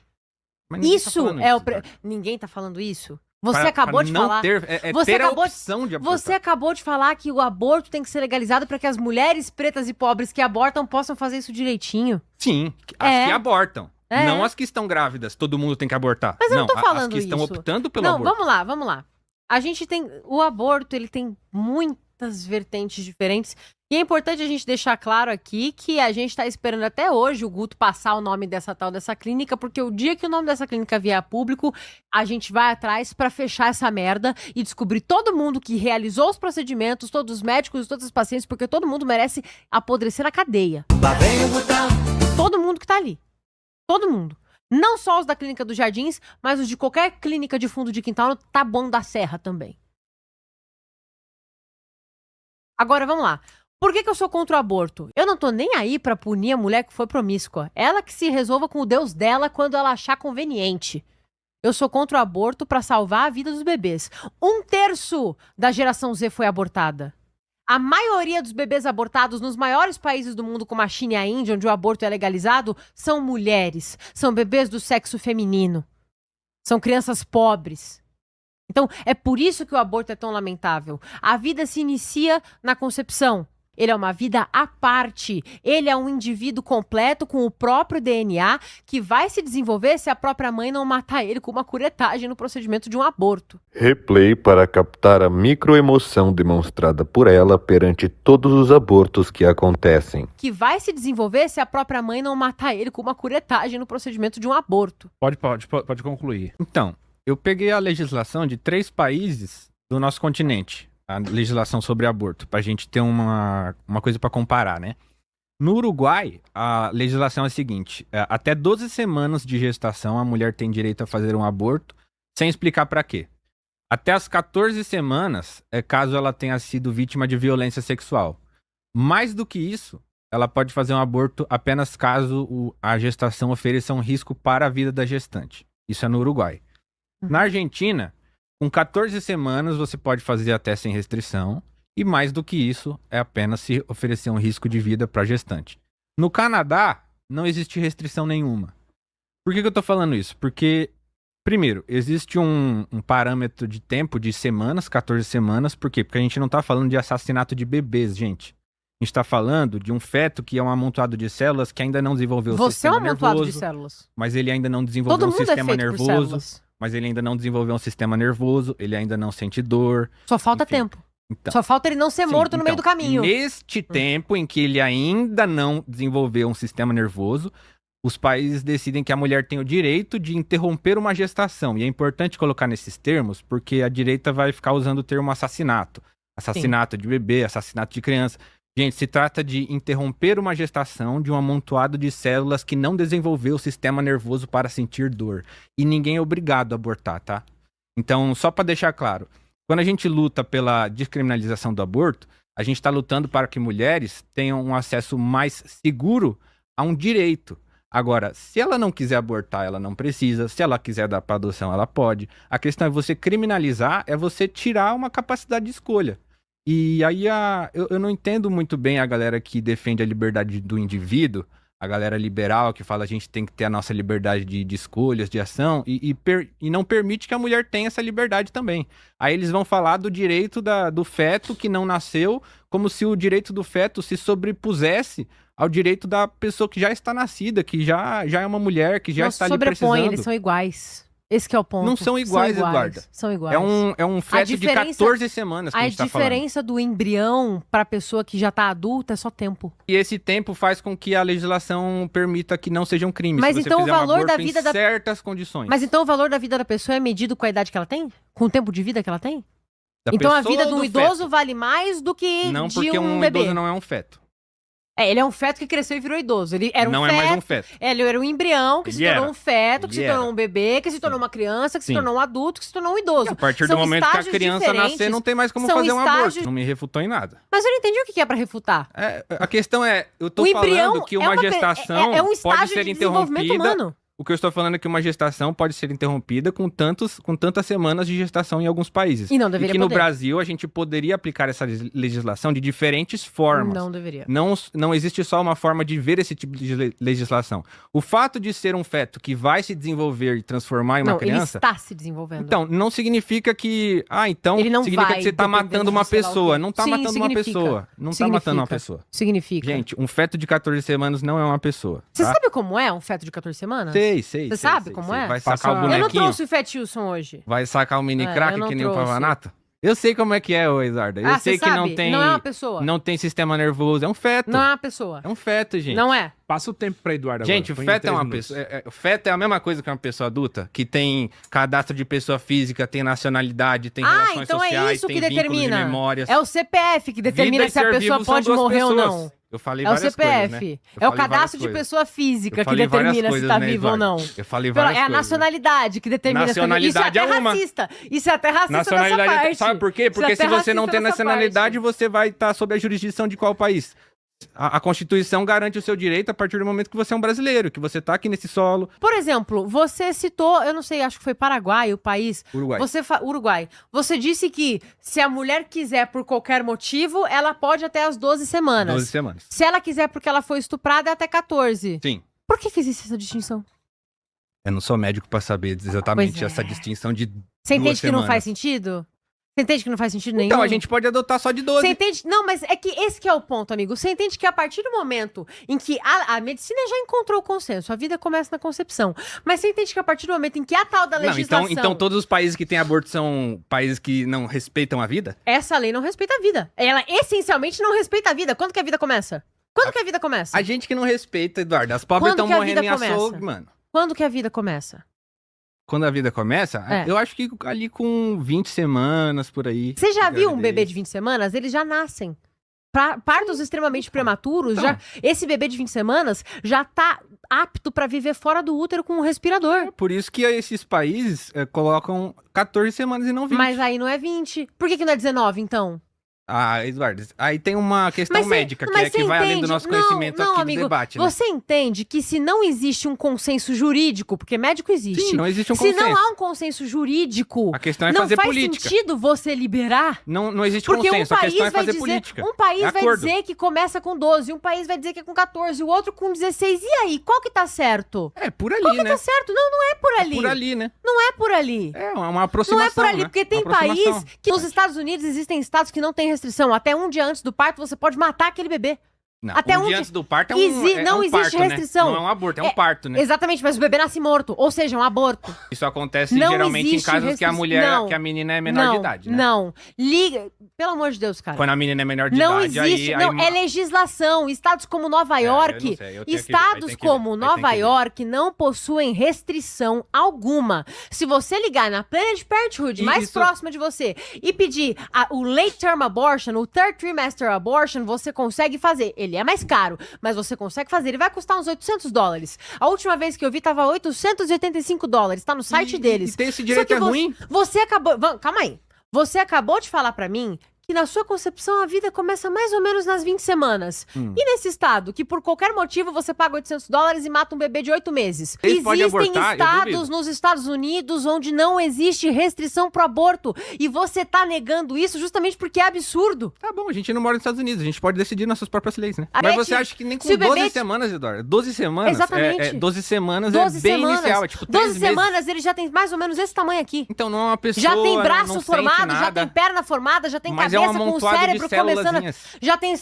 Mas ninguém tá Isso falando é o Eduardo. Ninguém tá falando isso. Você Pra- acabou pra de não falar. ter, Você ter a acabou de- opção de abortar. Você acabou de falar que o aborto tem que ser legalizado para que as mulheres pretas e pobres que abortam possam fazer isso direitinho. Sim, as É. que abortam. É. Não as que estão grávidas, todo mundo tem que abortar. Mas eu não tô as falando que estão isso. optando pelo Não, aborto. vamos lá. A gente tem. O aborto, ele tem muitas vertentes diferentes. E é importante a gente deixar claro aqui que a gente tá esperando até hoje o Guto passar o nome dessa clínica, porque o dia que o nome dessa clínica vier a público, a gente vai atrás pra fechar essa merda e descobrir todo mundo que realizou os procedimentos, todos os médicos, todos os pacientes, porque todo mundo merece apodrecer na cadeia. Todo mundo que tá ali. Todo mundo. Não só os da Clínica dos Jardins, mas os de qualquer clínica de fundo de quintal no Taboão da Serra também. Agora, vamos lá. Por que eu sou contra o aborto? Eu não tô nem aí pra punir a mulher que foi promíscua. Ela que se resolva com o Deus dela quando ela achar conveniente. Eu sou contra o aborto pra salvar a vida dos bebês. 1/3 da geração Z foi abortada. A maioria dos bebês abortados nos maiores países do mundo, como a China e a Índia, onde o aborto é legalizado, são mulheres. São bebês do sexo feminino. São crianças pobres. Então, é por isso que o aborto é tão lamentável. A vida se inicia na concepção. Ele é uma vida à parte. Ele é um indivíduo completo com o próprio DNA que vai se desenvolver se a própria mãe não matar ele com uma curetagem no procedimento de um aborto. Replay para captar a microemoção demonstrada por ela perante todos os abortos que acontecem. Que vai se desenvolver se a própria mãe não matar ele com uma curetagem no procedimento de um aborto. Pode concluir. Então, Eu peguei a legislação de 3 países do nosso continente, a legislação sobre aborto, pra gente ter uma coisa pra comparar, né? No Uruguai, a legislação é a seguinte: até 12 semanas de gestação a mulher tem direito a fazer um aborto, sem explicar pra quê. Até as 14 semanas, caso ela tenha sido vítima de violência sexual. Mais do que isso, ela pode fazer um aborto apenas caso a gestação ofereça um risco para a vida da gestante. Isso é no Uruguai. Na Argentina, com 14 semanas você pode fazer até sem restrição, e mais do que isso, é apenas se oferecer um risco de vida para a gestante. No Canadá, não existe restrição nenhuma. Por que eu tô falando isso? Porque, primeiro, existe um parâmetro de tempo de semanas, 14 semanas. Por quê? Porque a gente não tá falando de assassinato de bebês, gente. A gente tá falando de um feto que é um amontoado de células que ainda não desenvolveu o Você é um sistema amontoado nervoso. de células. Mas ele ainda não desenvolveu Todo um mundo é sistema feito por nervoso. células. Mas ele ainda não desenvolveu um sistema nervoso. Ele ainda não sente dor. Só falta Enfim. tempo. Então, Só falta ele não ser sim, morto no meio então, do caminho. Neste tempo em que ele ainda não desenvolveu um sistema nervoso, os países decidem que a mulher tem o direito de interromper uma gestação. E é importante colocar nesses termos, porque a direita vai ficar usando o termo assassinato. Assassinato de bebê, assassinato de criança. Gente, se trata de interromper uma gestação de um amontoado de células que não desenvolveu o sistema nervoso para sentir dor. E ninguém é obrigado a abortar, tá? Então, só para deixar claro, quando a gente luta pela descriminalização do aborto, a gente está lutando para que mulheres tenham um acesso mais seguro a um direito. Agora, se ela não quiser abortar, ela não precisa. Se ela quiser dar para adoção, ela pode. A questão é você criminalizar, é você tirar uma capacidade de escolha. E aí eu não entendo muito bem a galera que defende a liberdade do indivíduo, a galera liberal que fala a gente tem que ter a nossa liberdade de escolhas, de ação, e não permite que a mulher tenha essa liberdade também. Aí eles vão falar do direito do feto que não nasceu, como se o direito do feto se sobrepusesse ao direito da pessoa que já está nascida, que já é uma mulher, que já Não está se ali precisando. sobrepõe, eles são iguais. Esse que é o ponto. Não são iguais, Eduarda. São iguais. É um feto de 14 semanas que a gente tá falando. A diferença do embrião pra pessoa que já tá adulta é só tempo. E esse tempo faz com que a legislação permita que não sejam crimes. Mas se você então o fizer um valor da aborto vida em certas condições. Mas então o valor da vida da pessoa é medido com a idade que ela tem? Com o tempo de vida que ela tem? Da Então a pessoa vida ou de um do idoso feto? vale mais do que Não, de porque um um bebê. idoso não é um feto. Ele é um feto que cresceu e virou idoso. Ele era não um é feto. mais um feto. Ele era um embrião que Ele se tornou era. um feto, que Ele se tornou era. um bebê, que se tornou uma criança, que se Sim. tornou um adulto, que se tornou um idoso. E a partir São do momento que a estágios criança diferentes. nascer, não tem mais como São fazer um aborto. estágios- Não me refutou em nada. Mas eu não entendi o que é pra refutar. A questão é, eu tô O embrião falando que é uma uma gestação é um pode estágio ser de desenvolvimento interrompida. humano. O que eu estou falando é que uma gestação pode ser interrompida com tantas semanas de gestação em alguns países. E não deveria que no poder. Brasil a gente poderia aplicar essa legislação de diferentes formas. Não deveria. Não existe só uma forma de ver esse tipo de legislação. O fato de ser um feto que vai se desenvolver e transformar em uma Não, ele criança... está se desenvolvendo. Então, não significa que... então Ele não significa vai, que você tá dependendo matando uma de sei lá o pessoa. quê. Não tá Sim, matando uma significa. pessoa. Não tá Significa. matando uma pessoa. Significa. Gente, um feto de 14 semanas não é uma pessoa. Você tá? sabe como é um feto de 14 semanas? Sei. Você sabe como é? Vai Passa- sacar o Eu Eu bonequinho. não trouxe o Fetilson hoje. Vai sacar o mini É, eu crack não que nem o trouxe. Pavanato? Eu sei como é que é, ô Eduardo. Eu sei você que sabe? não tem... Não é uma pessoa. Não tem sistema nervoso. É um feto. Não é uma pessoa. É um feto, gente. Não é. Passa o tempo pra Eduardo Gente, o agora. Põe em feto é 3 uma minutos. pessoa. O feto é a mesma coisa que uma pessoa adulta, que tem cadastro de pessoa física, tem nacionalidade, tem relações então sociais, é isso tem que vínculos de determina. memórias. É o CPF que determina Vida e se a ser pessoa vivo são pode duas morrer ou pessoas. não. Eu falei É o várias CPF. coisas, né? Eu É o falei várias cadastro de coisas. pessoa física Eu que falei várias determina se coisas, tá né, vivo ou não. Eduardo? Eu falei Pela- várias é a coisas. nacionalidade que determina se tá vivo. Nacionalidade Isso é até é uma. racista. Isso é até racista Nacionalidade. dessa parte. Sabe por quê? Porque Isso é se até você não racista tem dessa nacionalidade, parte. você vai estar sob a jurisdição de qual país? A Constituição garante o seu direito a partir do momento que você é um brasileiro, que você tá aqui nesse solo. Por exemplo, você citou, eu não sei, acho que foi Paraguai, o país. Uruguai. Uruguai. Você disse que se a mulher quiser por qualquer motivo, ela pode até as 12 semanas. 12 semanas. Se ela quiser porque ela foi estuprada, é até 14. Sim. Por que existe essa distinção? Eu não sou médico pra saber exatamente Pois é. essa distinção de Você entende 2 que não semanas. faz sentido? Você entende que não faz sentido nenhum? Então, a gente pode adotar só de 12. Você entende? Não, mas é que esse que é o ponto, amigo. Você entende que a partir do momento em que a medicina já encontrou o consenso, a vida começa na concepção. Mas você entende que a partir do momento em que a tal da Não, legislação... então todos os países que têm aborto são países que não respeitam a vida? Essa lei não respeita a vida. Ela essencialmente não respeita a vida. Quando que a vida começa? Quando que a vida começa? A gente que não respeita, Eduardo. As pobres Quando estão que a morrendo vida em começa? açougue, mano. Quando que a vida começa? Quando a vida começa, eu acho que ali com 20 semanas, por aí. Você já viu um gravidez. bebê de 20 semanas? Eles já nascem. Partos extremamente prematuros, Então. esse bebê de 20 semanas já tá apto pra viver fora do útero com um respirador. Por isso que esses países colocam 14 semanas e não 20. Mas aí não é 20. Por que não é 19, então? Ah, Eduardo, aí tem uma questão médica, que você vai além do entende? nosso conhecimento não, aqui amigo, do debate, né? Você entende que se não existe um consenso jurídico, porque médico existe. Sim, não existe um se consenso. não há um consenso jurídico, A questão é não fazer faz política. sentido você liberar. Não existe Porque consenso, um a país questão é vai fazer dizer, política. um país É vai acordo. dizer que começa com 12, um país vai dizer que é com 14, o outro com 16. E aí, qual que tá certo? É por Qual ali, que né? tá certo? Não é por ali. Por ali, né? Não é por ali. É uma Não aproximação, é por ali, né? porque tem Uma aproximação. país que nos Estados Unidos existem estados que não têm restrição. Até um dia antes do parto você pode matar aquele bebê. Não, até um dia dia- antes do parto é um, não um existe parto, restrição. Né? Não é um aborto, é um É, parto, né? Exatamente, mas o bebê nasce morto, ou seja, um aborto. Isso acontece Não geralmente em existe casos que a mulher, não. que a menina é menor de idade, né? Não, liga, pelo amor de Deus, cara. Quando a menina é menor de Não idade, existe, aí... não, é legislação. Estados como Nova eu não York, sei, eu tenho que ver, estados aí tem que como ver, aí tem Nova que ver. York não possuem restrição alguma. Se você ligar na Planned Parenthood mais Isso. próxima de você e pedir o late term abortion, o third trimester abortion, você consegue fazer. Ele é mais caro, mas você consegue fazer. Ele vai custar uns $800. A última vez que eu vi tava $885. Tá no site deles. E ter esse Só direito que é ruim? Você acabou. Calma aí. Você acabou de falar pra mim que na sua concepção a vida começa mais ou menos nas 20 semanas. E nesse estado, que por qualquer motivo você paga $800 e mata um bebê de 8 meses. Eles podem Existem abortar, eu estados duvido. nos Estados Unidos onde não existe restrição pro aborto. E você tá negando isso justamente porque é absurdo. Tá bom, a gente não mora nos Estados Unidos, a gente pode decidir nossas próprias leis, né? A Mas Beth, você acha que nem com se o 12 bebê- semanas, Eduardo? 12 semanas? Exatamente. 12 semanas 12 é bem semanas. inicial, é tipo 3 12 meses. semanas ele já tem mais ou menos esse tamanho aqui. Então não é uma pessoa, Já tem não braço sente formado, já nada, tem perna formada, já tem mas é um cabeça com o amontoado de cérebro começando. célulazinhas. Já tem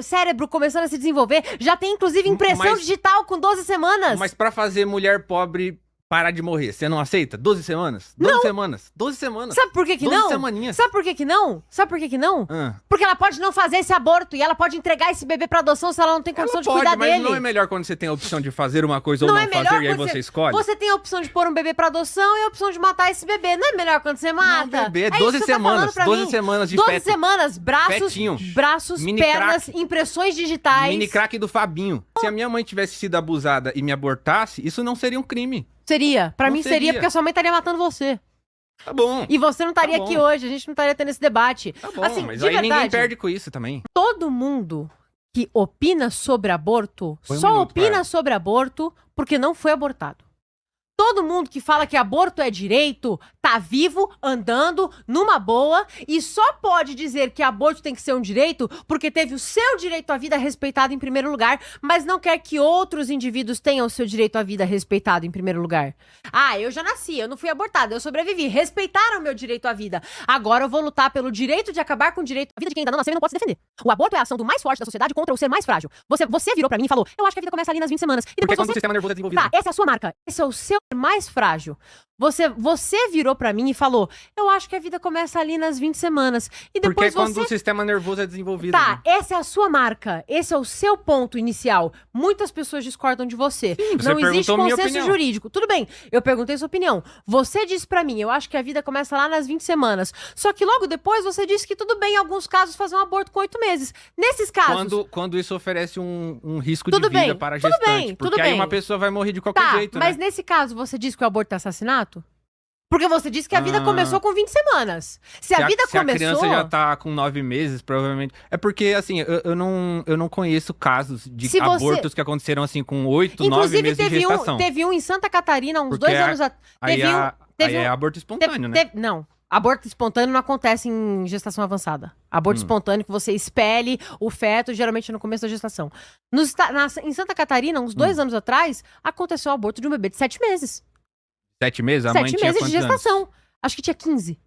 cérebro começando a se desenvolver. Já tem, inclusive, impressão Mas- digital com 12 semanas. Mas pra fazer mulher pobre parar de morrer, você não aceita? 12 semanas? 12 semanas? 12 semanas? Sabe por que que 12 não? semaninhas. Sabe por que que não? Sabe por que que não? Ah. Porque ela pode não fazer esse aborto e ela pode entregar esse bebê pra adoção se ela não tem condição Ela de cuidar mas dele. não é melhor quando você tem a opção de fazer uma coisa ou Não não é melhor fazer e aí quando você escolhe? Você tem a opção de pôr um bebê pra adoção e a opção de matar esse bebê. Não é melhor quando você mata? bebê, isso 12 que você tá falando semanas, pra 12 mim. semanas de 12 feto. semanas, Fetinho. braços, Mini pernas, crack. impressões digitais. Mini crack do Fabinho. Se a minha mãe tivesse sido abusada e me abortasse, isso não seria um crime. Seria. Pra Não mim seria, seria. porque a sua mãe estaria matando você. Tá bom. E você não estaria Tá aqui bom. hoje, a gente não estaria tendo esse debate. Tá bom, assim, mas de aí ninguém verdade, perde com isso também. todo mundo que opina sobre aborto Foi um só minuto, opina Clara. sobre aborto porque não foi abortado. Todo mundo que fala que aborto é direito, tá vivo, andando, numa boa, e só pode dizer que aborto tem que ser um direito porque teve o seu direito à vida respeitado em primeiro lugar, mas não quer que outros indivíduos tenham o seu direito à vida respeitado em primeiro lugar. Ah, eu já nasci, eu não fui abortada, eu sobrevivi, respeitaram o meu direito à vida. Agora eu vou lutar pelo direito de acabar com o direito à vida de quem ainda não nasceu e não pode se defender. O aborto é a ação do mais forte da sociedade contra o ser mais frágil. Você virou pra mim e falou, eu acho que a vida começa ali nas 20 semanas. E Porque depois quando o você... sistema nervoso é desenvolvido. Tá, essa é a sua marca. Esse é o seu mais frágil. Você virou pra mim e falou, eu acho que a vida começa ali nas 20 semanas. E Porque depois é quando você... o sistema nervoso é desenvolvido. Tá, né? essa é a sua marca. Esse é o seu ponto inicial. Muitas pessoas discordam de você. você Não existe perguntou minha consenso opinião. jurídico. Tudo bem, eu perguntei sua opinião. Você disse pra mim, eu acho que a vida começa lá nas 20 semanas. Só que logo depois você disse que tudo bem, em alguns casos, fazer um aborto com 8 meses. Nesses casos... Quando isso oferece um risco Tudo de vida bem, para a tudo gestante. bem, porque tudo aí bem. uma pessoa vai morrer de qualquer Tá, jeito, mas né? nesse caso você disse que o aborto é assassinato? Porque você disse que a vida Ah. começou com 20 semanas. Se a vida se a começou... criança já tá com 9 meses, provavelmente... É porque, assim, eu não conheço casos de Se você- abortos que aconteceram, assim, com 8, 9 Inclusive, meses de gestação. teve um em Santa Catarina, uns Porque 2 anos atrás. Aí, teve é um- aborto espontâneo, né? Não. Aborto espontâneo não acontece em gestação avançada. Aborto espontâneo que você expele o feto, geralmente no começo da gestação. Em Santa Catarina, uns 2 anos atrás, aconteceu o aborto de um bebê de 7 meses. 7 meses? A mãe 7 tinha meses de quantos anos? gestação. Acho que tinha 15.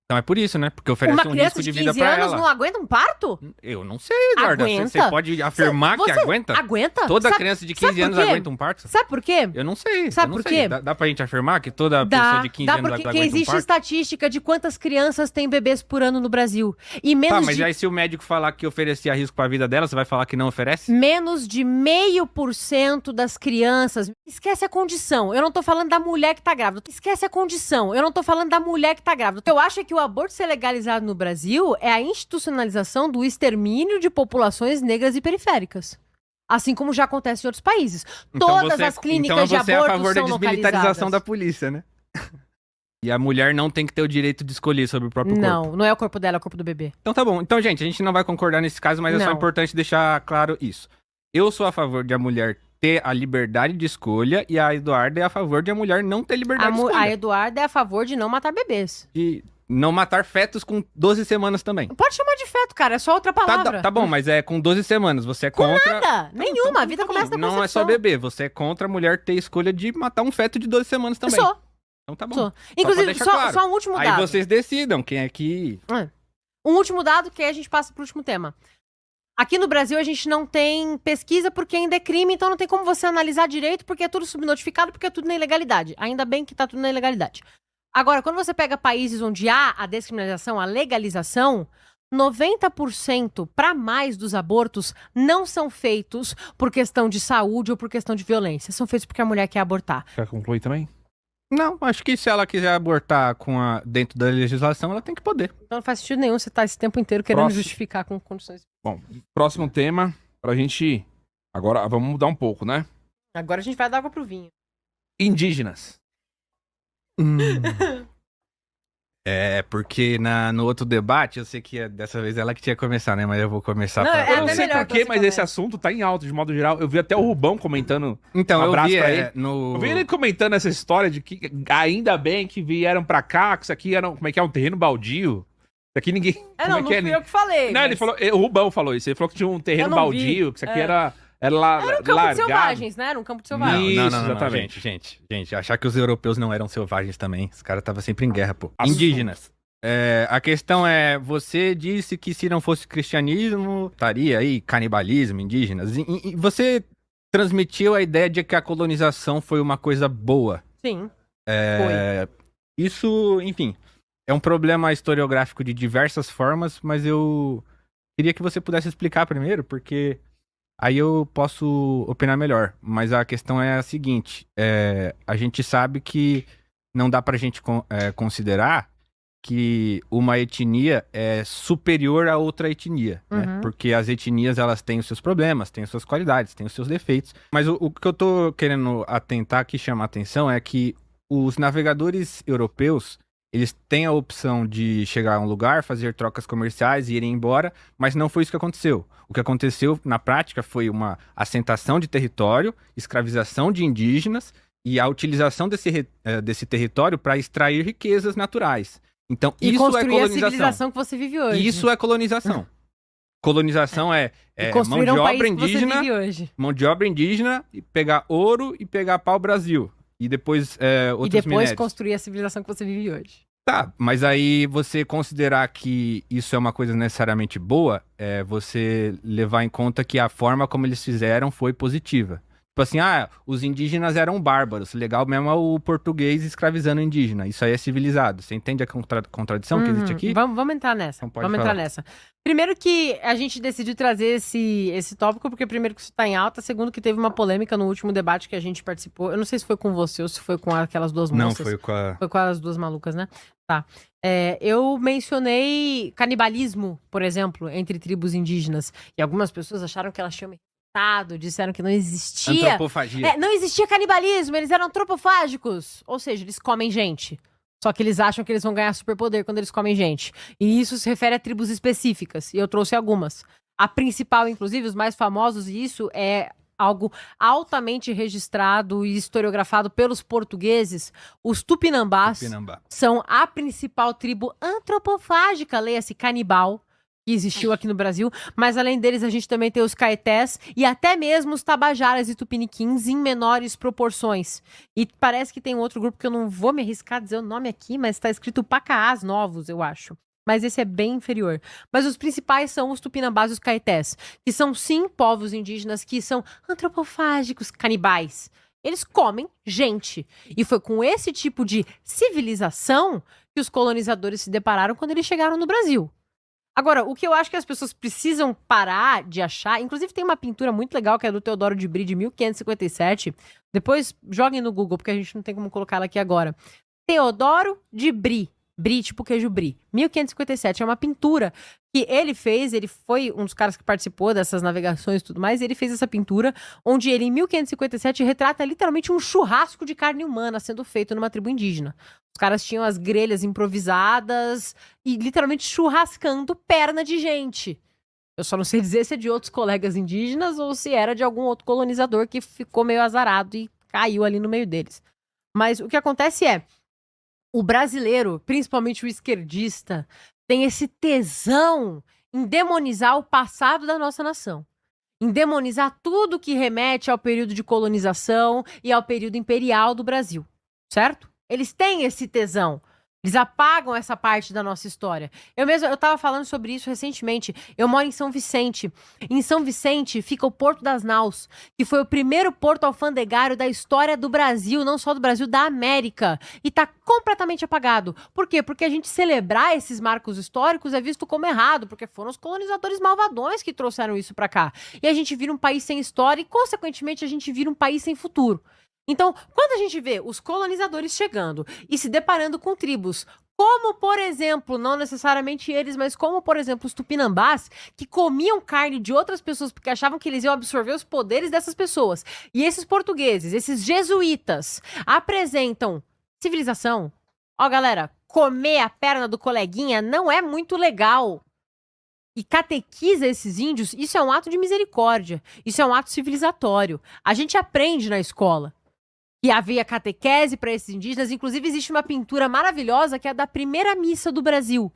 Então é por isso, né? Porque oferece Uma um criança risco de de vida 15 pra anos ela. não aguenta um parto? Eu não sei, Eduardo. Aguenta? Você pode afirmar que Você aguenta? Aguenta? Toda Sabe- criança de sabe 15 anos por quê? aguenta um parto? Sabe por quê? Eu não sei. Sabe eu não por sei. quê? Dá pra gente afirmar que toda pessoa de 15 anos porque aguenta um existe parto? estatística de quantas crianças têm bebês por ano no Brasil. E Tá, menos mas de aí se o médico falar que oferecia risco pra vida dela, você vai falar que não oferece? menos de 0,5% das crianças. Esquece a condição. Eu não tô falando da mulher que tá grávida. Esquece a condição. Eu não tô falando da mulher que tá grávida. Eu acho que o aborto ser legalizado no Brasil é a institucionalização do extermínio de populações negras e periféricas. Assim como já acontece em outros países. Todas as clínicas de então você é a aborto favor da são desmilitarização localizadas. da polícia, né? E a mulher não tem que ter o direito de escolher sobre o próprio corpo. Não, não é o corpo dela, é o corpo do bebê. Então tá bom. Então, gente, a gente não vai concordar nesse caso, mas é só Não. importante deixar claro isso. Eu sou a favor de a mulher ter a liberdade de escolha e a Eduarda é a favor de a mulher não ter liberdade de A escolha. Eduarda é a favor de não matar bebês. De não matar fetos com 12 semanas também. Pode chamar de feto, cara, é só outra palavra. Tá bom, mas é com 12 semanas. Você é contra... Nada, nenhuma, a vida começa da Não é só concepção. bebê. Você é contra a mulher ter escolha de matar um feto de 12 semanas também. Sou, Então tá bom. sou. pra Inclusive, deixar só, claro. só um último Aí dado. vocês decidam quem é que... Um último dado que aí a gente passa pro último tema. Aqui no Brasil a gente não tem pesquisa porque ainda é crime, então não tem como você analisar direito porque é tudo subnotificado, porque é tudo na ilegalidade. Ainda bem que tá tudo na ilegalidade. Agora, quando você pega países onde há a descriminalização, a legalização, 90% para mais dos abortos não são feitos por questão de saúde ou por questão de violência. São feitos porque a mulher quer abortar. Quer concluir também? Não, acho que se ela quiser abortar dentro da legislação, ela tem que poder. Então não faz sentido nenhum você estar esse tempo inteiro querendo Próximo. justificar com condições. Bom, próximo tema, pra gente... Agora, vamos mudar um pouco, né? Agora a gente vai dar água pro vinho. Indígenas. É, porque no outro debate, eu sei que dessa vez ela que tinha que começar, né? Mas eu vou começar Não, pra... é Eu não até sei melhor porquê, que você mas comece. esse assunto tá em alta, de modo geral. Eu vi até o Rubão comentando... Então, Um eu abraço vi pra ele. no... Eu vi ele comentando essa história de que ainda bem que vieram pra cá, que isso aqui era, como é que é, um terreno baldio. Isso aqui ninguém... É, como não, é não que é? fui eu que falei. Não, ele falou, o Rubão falou isso, ele falou que tinha um terreno não vi. baldio, que isso aqui É. era Era um campo de largado. selvagens, né? Era um campo de Não, selvagens. não, Isso, não, exatamente. gente, achar que os europeus não eram selvagens também. Os caras estavam sempre em guerra, pô. Assunto. Indígenas. É, a questão é, você disse que se não fosse cristianismo, estaria aí canibalismo, indígenas. E você transmitiu a ideia de que a colonização foi uma coisa boa. Sim. Isso, enfim, é um problema historiográfico de diversas formas, mas eu queria que você pudesse explicar primeiro, porque aí eu posso opinar melhor. Mas a questão é a seguinte, a gente sabe que não dá pra gente considerar que uma etnia é superior a outra etnia, né? Uhum. Porque as etnias, elas têm os seus problemas, têm as suas qualidades, têm os seus defeitos. Mas o que eu tô querendo atentar aqui, chamar a atenção, é que os navegadores europeus, eles têm a opção de chegar a um lugar, fazer trocas comerciais e irem embora, mas não foi isso que aconteceu. O que aconteceu, na prática, foi uma assentação de território, escravização de indígenas e a utilização desse território para extrair riquezas naturais. Então, E isso é construir a colonização. civilização que você vive hoje. Isso é colonização. Colonização é E mão construir de um país obra que você indígena, vive hoje. mão de obra indígena, e pegar ouro e pegar pau-brasil. E depois E outros depois minérios. construir a civilização que você vive hoje. Tá, mas aí você considerar que isso é uma coisa necessariamente boa, é você levar em conta que a forma como eles fizeram foi positiva. Tipo assim, os indígenas eram bárbaros. Legal mesmo é o português escravizando o indígena. Isso aí é civilizado. Você entende a contradição que existe aqui? Vamos entrar nessa. Então pode Vamos falar. entrar nessa. Primeiro que a gente decidiu trazer esse tópico, porque primeiro que isso tá em alta, segundo que teve uma polêmica no último debate que a gente participou. Eu não sei se foi com você ou se foi com aquelas duas Não, moças. foi com a... Foi com as duas malucas, né? Tá. Eu mencionei canibalismo, por exemplo, entre tribos indígenas. E algumas pessoas acharam que elas tinham me disseram que não existia. Antropofagia. Não existia canibalismo, eles eram antropofágicos. Ou seja, eles comem gente. Só que eles acham que eles vão ganhar superpoder quando eles comem gente. E isso se refere a tribos específicas. E eu trouxe algumas. A principal, inclusive, os mais famosos, e isso é algo altamente registrado e historiografado pelos portugueses. Os Tupinambás Tupinambá. são a principal tribo antropofágica, leia-se canibal, que existiu aqui no Brasil, mas além deles a gente também tem os caetés e até mesmo os tabajaras e tupiniquins em menores proporções. E parece que tem um outro grupo que eu não vou me arriscar a dizer o nome aqui, mas tá escrito pacaás novos, eu acho. Mas esse é bem inferior. Mas os principais são os tupinambás e os caetés, que são sim povos indígenas que são antropofágicos, canibais. Eles comem gente. E foi com esse tipo de civilização que os colonizadores se depararam quando eles chegaram no Brasil. Agora, o que eu acho que as pessoas precisam parar de achar, inclusive tem uma pintura muito legal que é do Teodoro de Bry, de 1557. Depois joguem no Google, porque a gente não tem como colocar ela aqui agora. Teodoro de Bry. Brie, tipo queijo Brie. 1557, é uma pintura que ele fez, ele foi um dos caras que participou dessas navegações e tudo mais, e ele fez essa pintura, onde ele, em 1557, retrata literalmente um churrasco de carne humana sendo feito numa tribo indígena. Os caras tinham as grelhas improvisadas e literalmente churrascando perna de gente. Eu só não sei dizer se é de outros colegas indígenas ou se era de algum outro colonizador que ficou meio azarado e caiu ali no meio deles. Mas o que acontece é, o brasileiro, principalmente o esquerdista, tem esse tesão em demonizar o passado da nossa nação. Em demonizar tudo que remete ao período de colonização e ao período imperial do Brasil. Certo? Eles têm esse tesão. Eles apagam essa parte da nossa história. Eu tava falando sobre isso recentemente. Eu moro em São Vicente. Em São Vicente fica o Porto das Naus, que foi o primeiro porto alfandegário da história do Brasil, não só do Brasil, da América. E tá completamente apagado. Por quê? Porque a gente celebrar esses marcos históricos é visto como errado, porque foram os colonizadores malvadões que trouxeram isso pra cá. E a gente vira um país sem história e, consequentemente, a gente vira um país sem futuro. Então, quando a gente vê os colonizadores chegando e se deparando com tribos, como, por exemplo, não necessariamente eles, mas como, por exemplo, os tupinambás, que comiam carne de outras pessoas porque achavam que eles iam absorver os poderes dessas pessoas. E esses portugueses, esses jesuítas, apresentam civilização. Ó, galera, comer a perna do coleguinha não é muito legal. E catequiza esses índios, isso é um ato de misericórdia. Isso é um ato civilizatório. A gente aprende na escola que havia catequese para esses indígenas. Inclusive, existe uma pintura maravilhosa que é a da primeira missa do Brasil.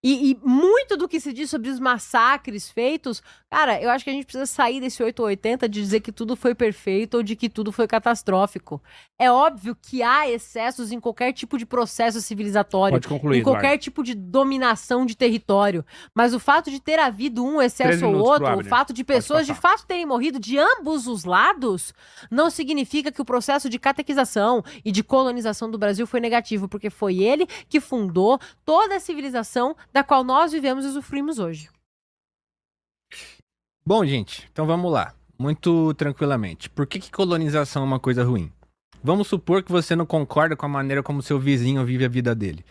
E muito do que se diz sobre os massacres feitos, cara, eu acho que a gente precisa sair desse 8 ou 80 de dizer que tudo foi perfeito ou de que tudo foi catastrófico. É óbvio que há excessos em qualquer tipo de processo civilizatório, Pode concluir, em qualquer Eduardo. tipo de dominação de território. Mas o fato de ter havido um 3 excesso ou minutos pro outro, o Abner. fato de Pode pessoas de passar. fato terem morrido de ambos os lados, não significa que o processo de catequização e de colonização do Brasil foi negativo, porque foi ele que fundou toda a civilização da qual nós vivemos e usufruímos hoje. Bom, gente, então vamos lá. Muito tranquilamente. Por que colonização é uma coisa ruim? Vamos supor que você não concorda com a maneira como seu vizinho vive a vida dele.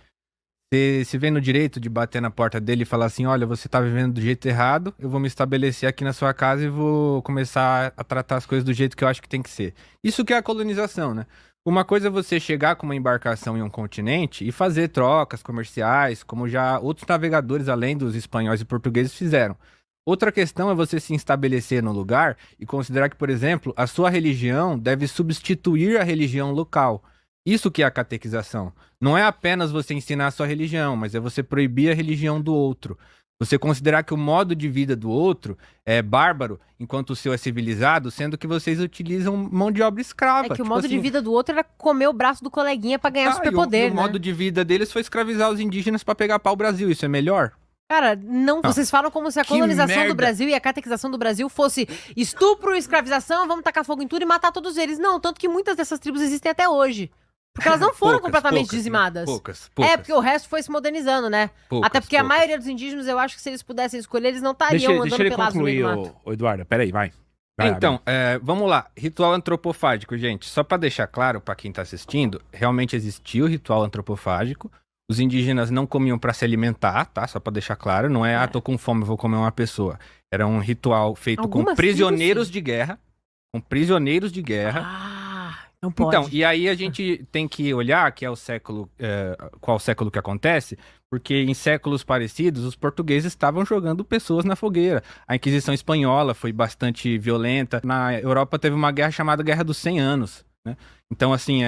Você se vê no direito de bater na porta dele e falar assim, olha, você tá vivendo do jeito errado, eu vou me estabelecer aqui na sua casa e vou começar a tratar as coisas do jeito que eu acho que tem que ser. Isso que é a colonização, né? Uma coisa é você chegar com uma embarcação em um continente e fazer trocas comerciais, como já outros navegadores, além dos espanhóis e portugueses, fizeram. Outra questão é você se estabelecer no lugar e considerar que, por exemplo, a sua religião deve substituir a religião local. Isso que é a catequização. Não é apenas você ensinar a sua religião, mas é você proibir a religião do outro. Você considerar que o modo de vida do outro é bárbaro, enquanto o seu é civilizado, sendo que vocês utilizam mão de obra escrava. É que o Tipo modo de assim, vida do outro era comer o braço do coleguinha pra ganhar e superpoder, o né? modo de vida deles foi escravizar os indígenas pra pegar pau Brasil. Isso é melhor? Cara, não, vocês falam como se a Que colonização merda. do Brasil e a catequização do Brasil fosse estupro, escravização, vamos tacar fogo em tudo e matar todos eles. Não, tanto que muitas dessas tribos existem até hoje. Porque elas não foram completamente poucas, dizimadas. Né? Poucas. É, porque o resto foi se modernizando, né? Poucas, Até porque a poucas. maioria dos indígenas, eu acho que se eles pudessem escolher, eles não estariam Deixa andando ele pelados no meio concluir, do mato. ô Eduardo. Peraí, vai. Vai, Então, vamos lá. Ritual antropofágico, gente. Só pra deixar claro pra quem tá assistindo, realmente existiu o ritual antropofágico. Os indígenas não comiam pra se alimentar, tá? Só pra deixar claro. Não é, tô com fome, vou comer uma pessoa. Era um ritual feito Algumas com prisioneiros tribos, sim. de guerra. Com prisioneiros de guerra. Ah, não pode. Então, e aí a gente tem que olhar que é o século, qual século que acontece, porque em séculos parecidos os portugueses estavam jogando pessoas na fogueira. A Inquisição Espanhola foi bastante violenta. Na Europa teve uma guerra chamada Guerra dos 100 Anos, né? Então, assim,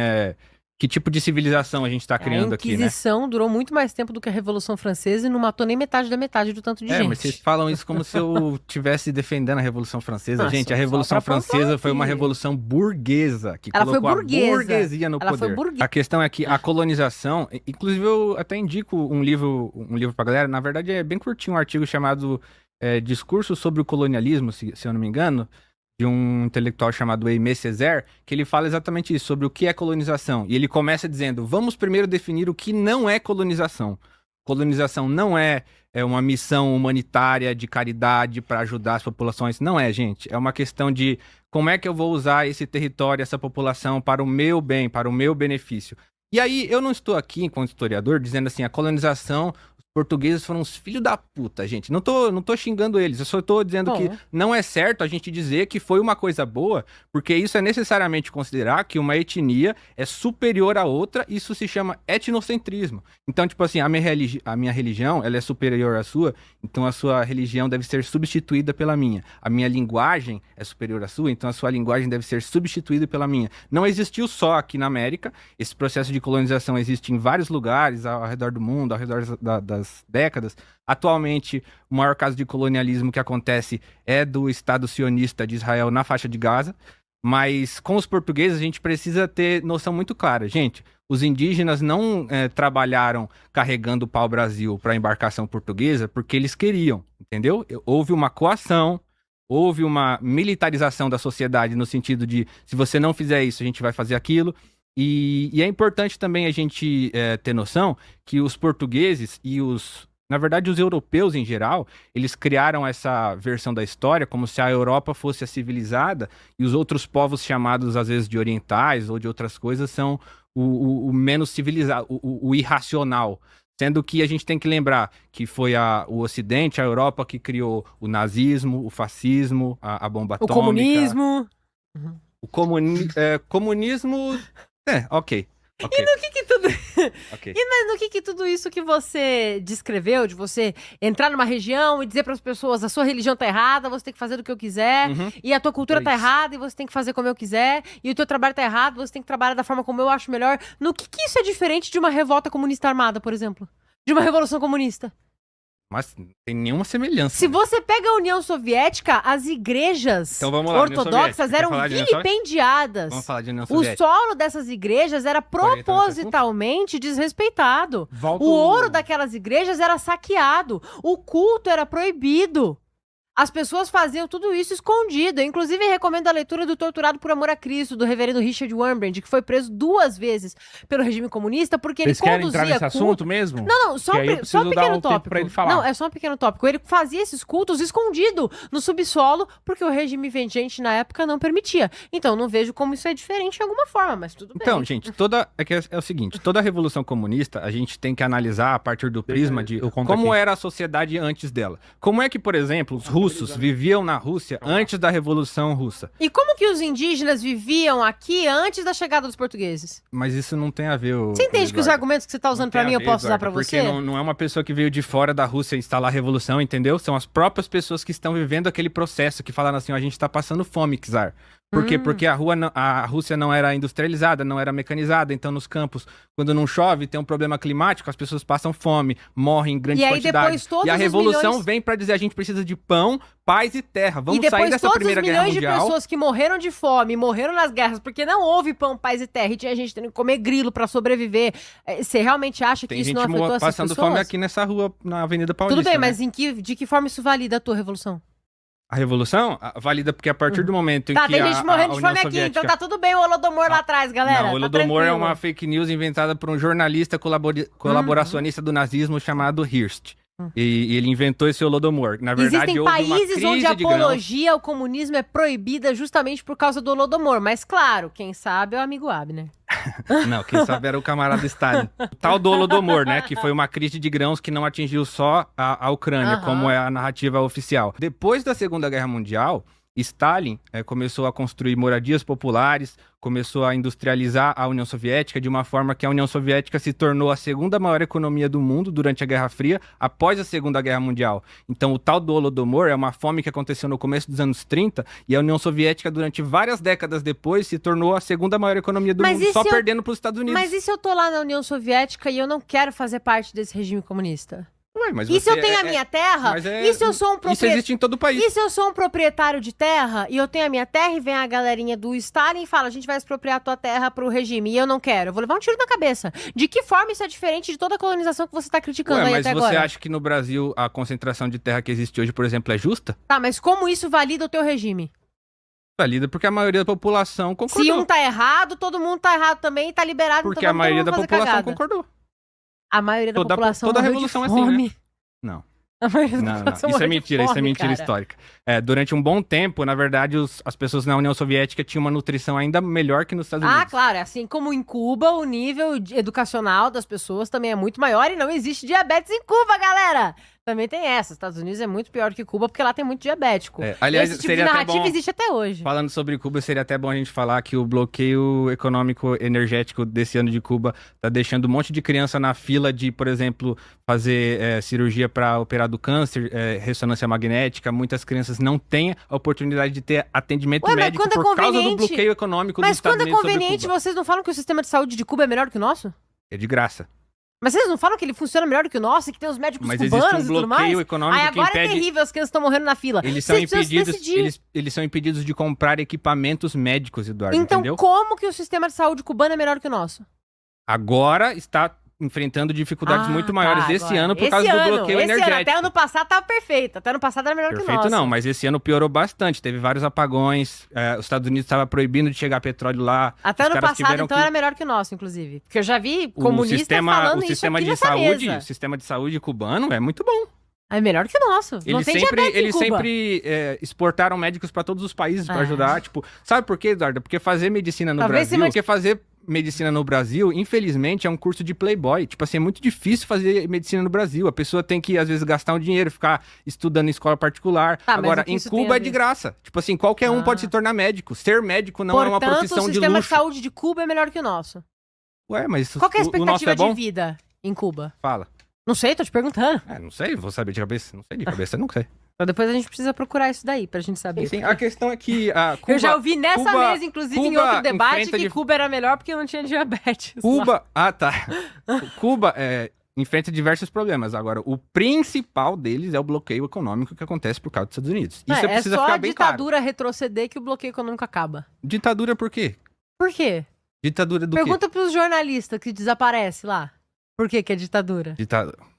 Que tipo de civilização a gente tá criando A aqui, né? Inquisição durou muito mais tempo do que a Revolução Francesa e não matou nem metade da metade do tanto de gente. Mas vocês falam isso como se eu estivesse defendendo a Revolução Francesa. Ah, gente, só- a Revolução só pra pontuar Francesa foi uma aqui. revolução burguesa, que Ela foi colocou burguesa. a burguesia no Ela foi poder. burguesa. A questão é que a colonização, inclusive eu até indico um livro pra galera, na verdade é bem curtinho, um artigo chamado Discurso sobre o Colonialismo, se eu não me engano, de um intelectual chamado Aimé Césaire, que ele fala exatamente isso, sobre o que é colonização. E ele começa dizendo, vamos primeiro definir o que não é colonização. Colonização não é uma missão humanitária de caridade para ajudar as populações. Não é, gente. É uma questão de como é que eu vou usar esse território, essa população para o meu bem, para o meu benefício. E aí, eu não estou aqui, enquanto historiador, dizendo assim, a colonização... Portugueses foram uns filhos da puta, gente. Não tô xingando eles, eu só tô dizendo que não é certo a gente dizer que foi uma coisa boa, porque isso é necessariamente considerar que uma etnia é superior a outra, isso se chama etnocentrismo. Então, tipo assim, a minha religião, ela é superior à sua, então a sua religião deve ser substituída pela minha. A minha linguagem é superior à sua, então a sua linguagem deve ser substituída pela minha. Não existiu só aqui na América, esse processo de colonização existe em vários lugares ao redor do mundo, ao redor das décadas. Atualmente, o maior caso de colonialismo que acontece é do Estado sionista de Israel na faixa de Gaza, mas com os portugueses a gente precisa ter noção muito clara. Gente, os indígenas não trabalharam carregando o pau-brasil para a embarcação portuguesa porque eles queriam, entendeu? Houve uma coação, houve uma militarização da sociedade no sentido de, se você não fizer isso, a gente vai fazer aquilo. E é importante também a gente ter noção que os portugueses e na verdade, os europeus em geral, eles criaram essa versão da história como se a Europa fosse a civilizada e os outros povos chamados, às vezes, de orientais ou de outras coisas, são o menos civilizado, o irracional. Sendo que a gente tem que lembrar que foi o Ocidente, a Europa, que criou o nazismo, o fascismo, a bomba atômica. O comunismo. O comunismo... ok. E no que tudo... Ok. E no que tudo isso que você descreveu, de você entrar numa região e dizer para as pessoas, a sua religião tá errada, você tem que fazer do que eu quiser, e a tua cultura tá errada e você tem que fazer como eu quiser, e o teu trabalho tá errado, você tem que trabalhar da forma como eu acho melhor. No que isso é diferente de uma revolta comunista armada, por exemplo? De uma revolução comunista? Mas não tem nenhuma semelhança. Se você pega a União Soviética, as igrejas Então vamos lá, ortodoxas União eram Soviética. vilipendiadas. Vamos falar de União O Soviética. solo dessas igrejas era 40 propositalmente desrespeitado. Volta O ouro daquelas igrejas era saqueado. O culto era proibido. As pessoas faziam tudo isso escondido. Eu, inclusive, recomendo a leitura do Torturado por Amor a Cristo, do reverendo Richard Wurmbrand, que foi preso 2 vezes pelo regime comunista, porque Vocês ele querem conduzia entrar nesse culto... assunto mesmo? Não, só Que aí eu só preciso um dar pequeno um tempo tópico. pra ele falar. Não, é só um pequeno tópico. Ele fazia esses cultos escondido no subsolo, porque o regime vigente na época não permitia. Então, não vejo como isso é diferente de alguma forma, mas tudo bem. Então, gente, é o seguinte, toda a Revolução Comunista, a gente tem que analisar a partir do prisma de eu conto como aqui. era a sociedade antes dela. Como é que, por exemplo, os russos viviam na Rússia antes da Revolução Russa? E como que os indígenas viviam aqui antes da chegada dos portugueses? Mas isso não tem a ver, Você entende que os argumentos que você tá usando pra mim eu posso usar pra você? Porque não é uma pessoa que veio de fora da Rússia instalar a revolução, entendeu? São as próprias pessoas que estão vivendo aquele processo, que falaram assim, ó, a gente tá passando fome, czar. Por quê? Porque a Rússia não era industrializada, não era mecanizada, então nos campos, quando não chove, tem um problema climático, as pessoas passam fome, morrem em grande E aí quantidade. depois todos E a os revolução milhões- vem pra dizer a gente precisa de pão, paz e terra. E Vamos depois sair dessa todos Primeira os Guerra milhões de Mundial. pessoas que morreram de fome, morreram nas guerras, porque não houve pão, paz e terra, e tinha gente tendo que comer grilo pra sobreviver. Você realmente acha que Tem isso gente não afetou essas passando pessoas? fome aqui nessa rua, na Avenida Paulista. Tudo bem, né? mas de que forma isso valida a tua revolução? A revolução valida porque a partir do momento em Tá, que tem a gente morrendo de União fome aqui, Soviética... então tá tudo bem o Holodomor lá atrás, galera. Não, o tá Holodomor é tranquilo. uma fake news inventada por um jornalista colaboracionista do nazismo chamado Hearst. E ele inventou esse Holodomor. Na verdade, Existem houve uma países crise onde a de grãos. apologia ao comunismo é proibida justamente por causa do Holodomor. Mas claro, quem sabe é o amigo Abner. Não, quem sabe era o camarada Stalin. O tal do Holodomor, né? Que foi uma crise de grãos que não atingiu só a Ucrânia, Aham. como é a narrativa oficial. Depois da Segunda Guerra Mundial, Stalin começou a construir moradias populares, começou a industrializar a União Soviética de uma forma que a União Soviética se tornou a segunda maior economia do mundo durante a Guerra Fria, após a Segunda Guerra Mundial. Então, o tal do Holodomor é uma fome que aconteceu no começo dos anos 30 e a União Soviética, durante várias décadas depois, se tornou a segunda maior economia do mundo, só perdendo para os Estados Unidos. Mas e se eu tô lá na União Soviética e eu não quero fazer parte desse regime comunista? Ué, mas E se você eu tenho a minha terra? E se eu sou um Isso proprietário? existe em todo o país. E se eu sou um proprietário de terra e eu tenho a minha terra e vem a galerinha do Stalin e fala, a gente vai expropriar a tua terra pro regime e eu não quero? Eu vou levar um tiro na cabeça. De que forma isso é diferente de toda a colonização que você tá criticando aí Mas até você agora? acha que no Brasil a concentração de terra que existe hoje, por exemplo, é justa? Tá, mas como isso valida o teu regime? Valida porque a maioria da população concordou. Se um tá errado, todo mundo tá errado também e tá liberado. Porque então a vamos maioria todo da mundo fazer população cagada. concordou. A maioria da população toda morreu revolução é de assim, né? fome. Não. A maioria da Não. população Isso é morreu de mentira, isso é fome, mentira cara. histórica. Durante um bom tempo, na verdade, as pessoas na União Soviética tinham uma nutrição ainda melhor que nos Estados Unidos. Ah, claro, assim como em Cuba, o nível educacional das pessoas também é muito maior e não existe diabetes em Cuba, galera! Também tem essa. Estados Unidos é muito pior que Cuba porque lá tem muito diabético. Aliás, Esse tipo de seria até narrativa bom, existe até hoje. falando sobre Cuba, seria até bom a gente falar que o bloqueio econômico energético desse ano de Cuba tá deixando um monte de criança na fila de, por exemplo, fazer cirurgia para operar do câncer, ressonância magnética. Muitas crianças não têm a oportunidade de ter atendimento Ué, mas médico quando é por causa do conveniente- bloqueio econômico dos Mas Estados quando é Unidos sobre conveniente, Cuba. vocês não falam que o sistema de saúde de Cuba é melhor que o nosso? É de graça. Mas vocês não falam que ele funciona melhor que o nosso e que tem os médicos Mas cubanos existe um e tudo mais? bloqueio econômico Aí que agora impede... é terrível, as crianças estão morrendo na fila. Eles são Vocês precisam se impedidos, decidir. eles são impedidos de comprar equipamentos médicos, Eduardo, Então, entendeu? como que o sistema de saúde cubano é melhor que o nosso? Agora está enfrentando dificuldades muito maiores tá, esse agora. ano por Esse causa do ano, bloqueio esse energético. Ano, até ano passado tava perfeito. Até ano passado era melhor que o Perfeito nosso. não, mas esse ano piorou bastante. Teve vários apagões, os Estados Unidos estavam proibindo de chegar petróleo lá. Até os ano caras passado, tiveram então, que- era melhor que o nosso, inclusive. Porque eu já vi o comunista sistema, falando o isso sistema aqui de nessa saúde, mesa. o sistema de saúde cubano é muito bom. É melhor que o nosso. Não Eles tem sempre, diabetes em eles Cuba. sempre exportaram médicos para todos os países para Ah. ajudar. Tipo, sabe por quê, Eduardo? Porque fazer medicina no Talvez Brasil, se porque fazer medicina no Brasil, infelizmente, é um curso de playboy. Tipo assim, é muito difícil fazer medicina no Brasil. A pessoa tem que, às vezes, gastar um dinheiro, ficar estudando em escola particular. Tá, mas Agora, o que em isso tem a Cuba é ver? de graça. Tipo assim, qualquer um pode se tornar médico. Ser médico não é uma Portanto, profissão o de sistema de luxo. saúde de Cuba é melhor que o nosso. Ué, mas Qual que é a o nosso expectativa é bom? de vida em Cuba? Fala. Não sei, tô te perguntando. Não sei, vou saber de cabeça. Não sei de cabeça, não sei. Então depois a gente precisa procurar isso daí pra gente saber. Enfim, a questão é que a Cuba... Eu já ouvi nessa Cuba- mesa, inclusive, em Cuba outro debate, enfrenta que de- Cuba era melhor porque não tinha diabetes. lá. Cuba... Ah, tá. Cuba enfrenta diversos problemas. Agora, o principal deles é o bloqueio econômico que acontece por causa dos Estados Unidos. Isso É precisa só ficar a bem claro. ditadura retroceder que o bloqueio econômico acaba. Ditadura por quê? Por quê? Ditadura do quê? Pergunta pros jornalistas que desaparecem lá. Por que que é ditadura?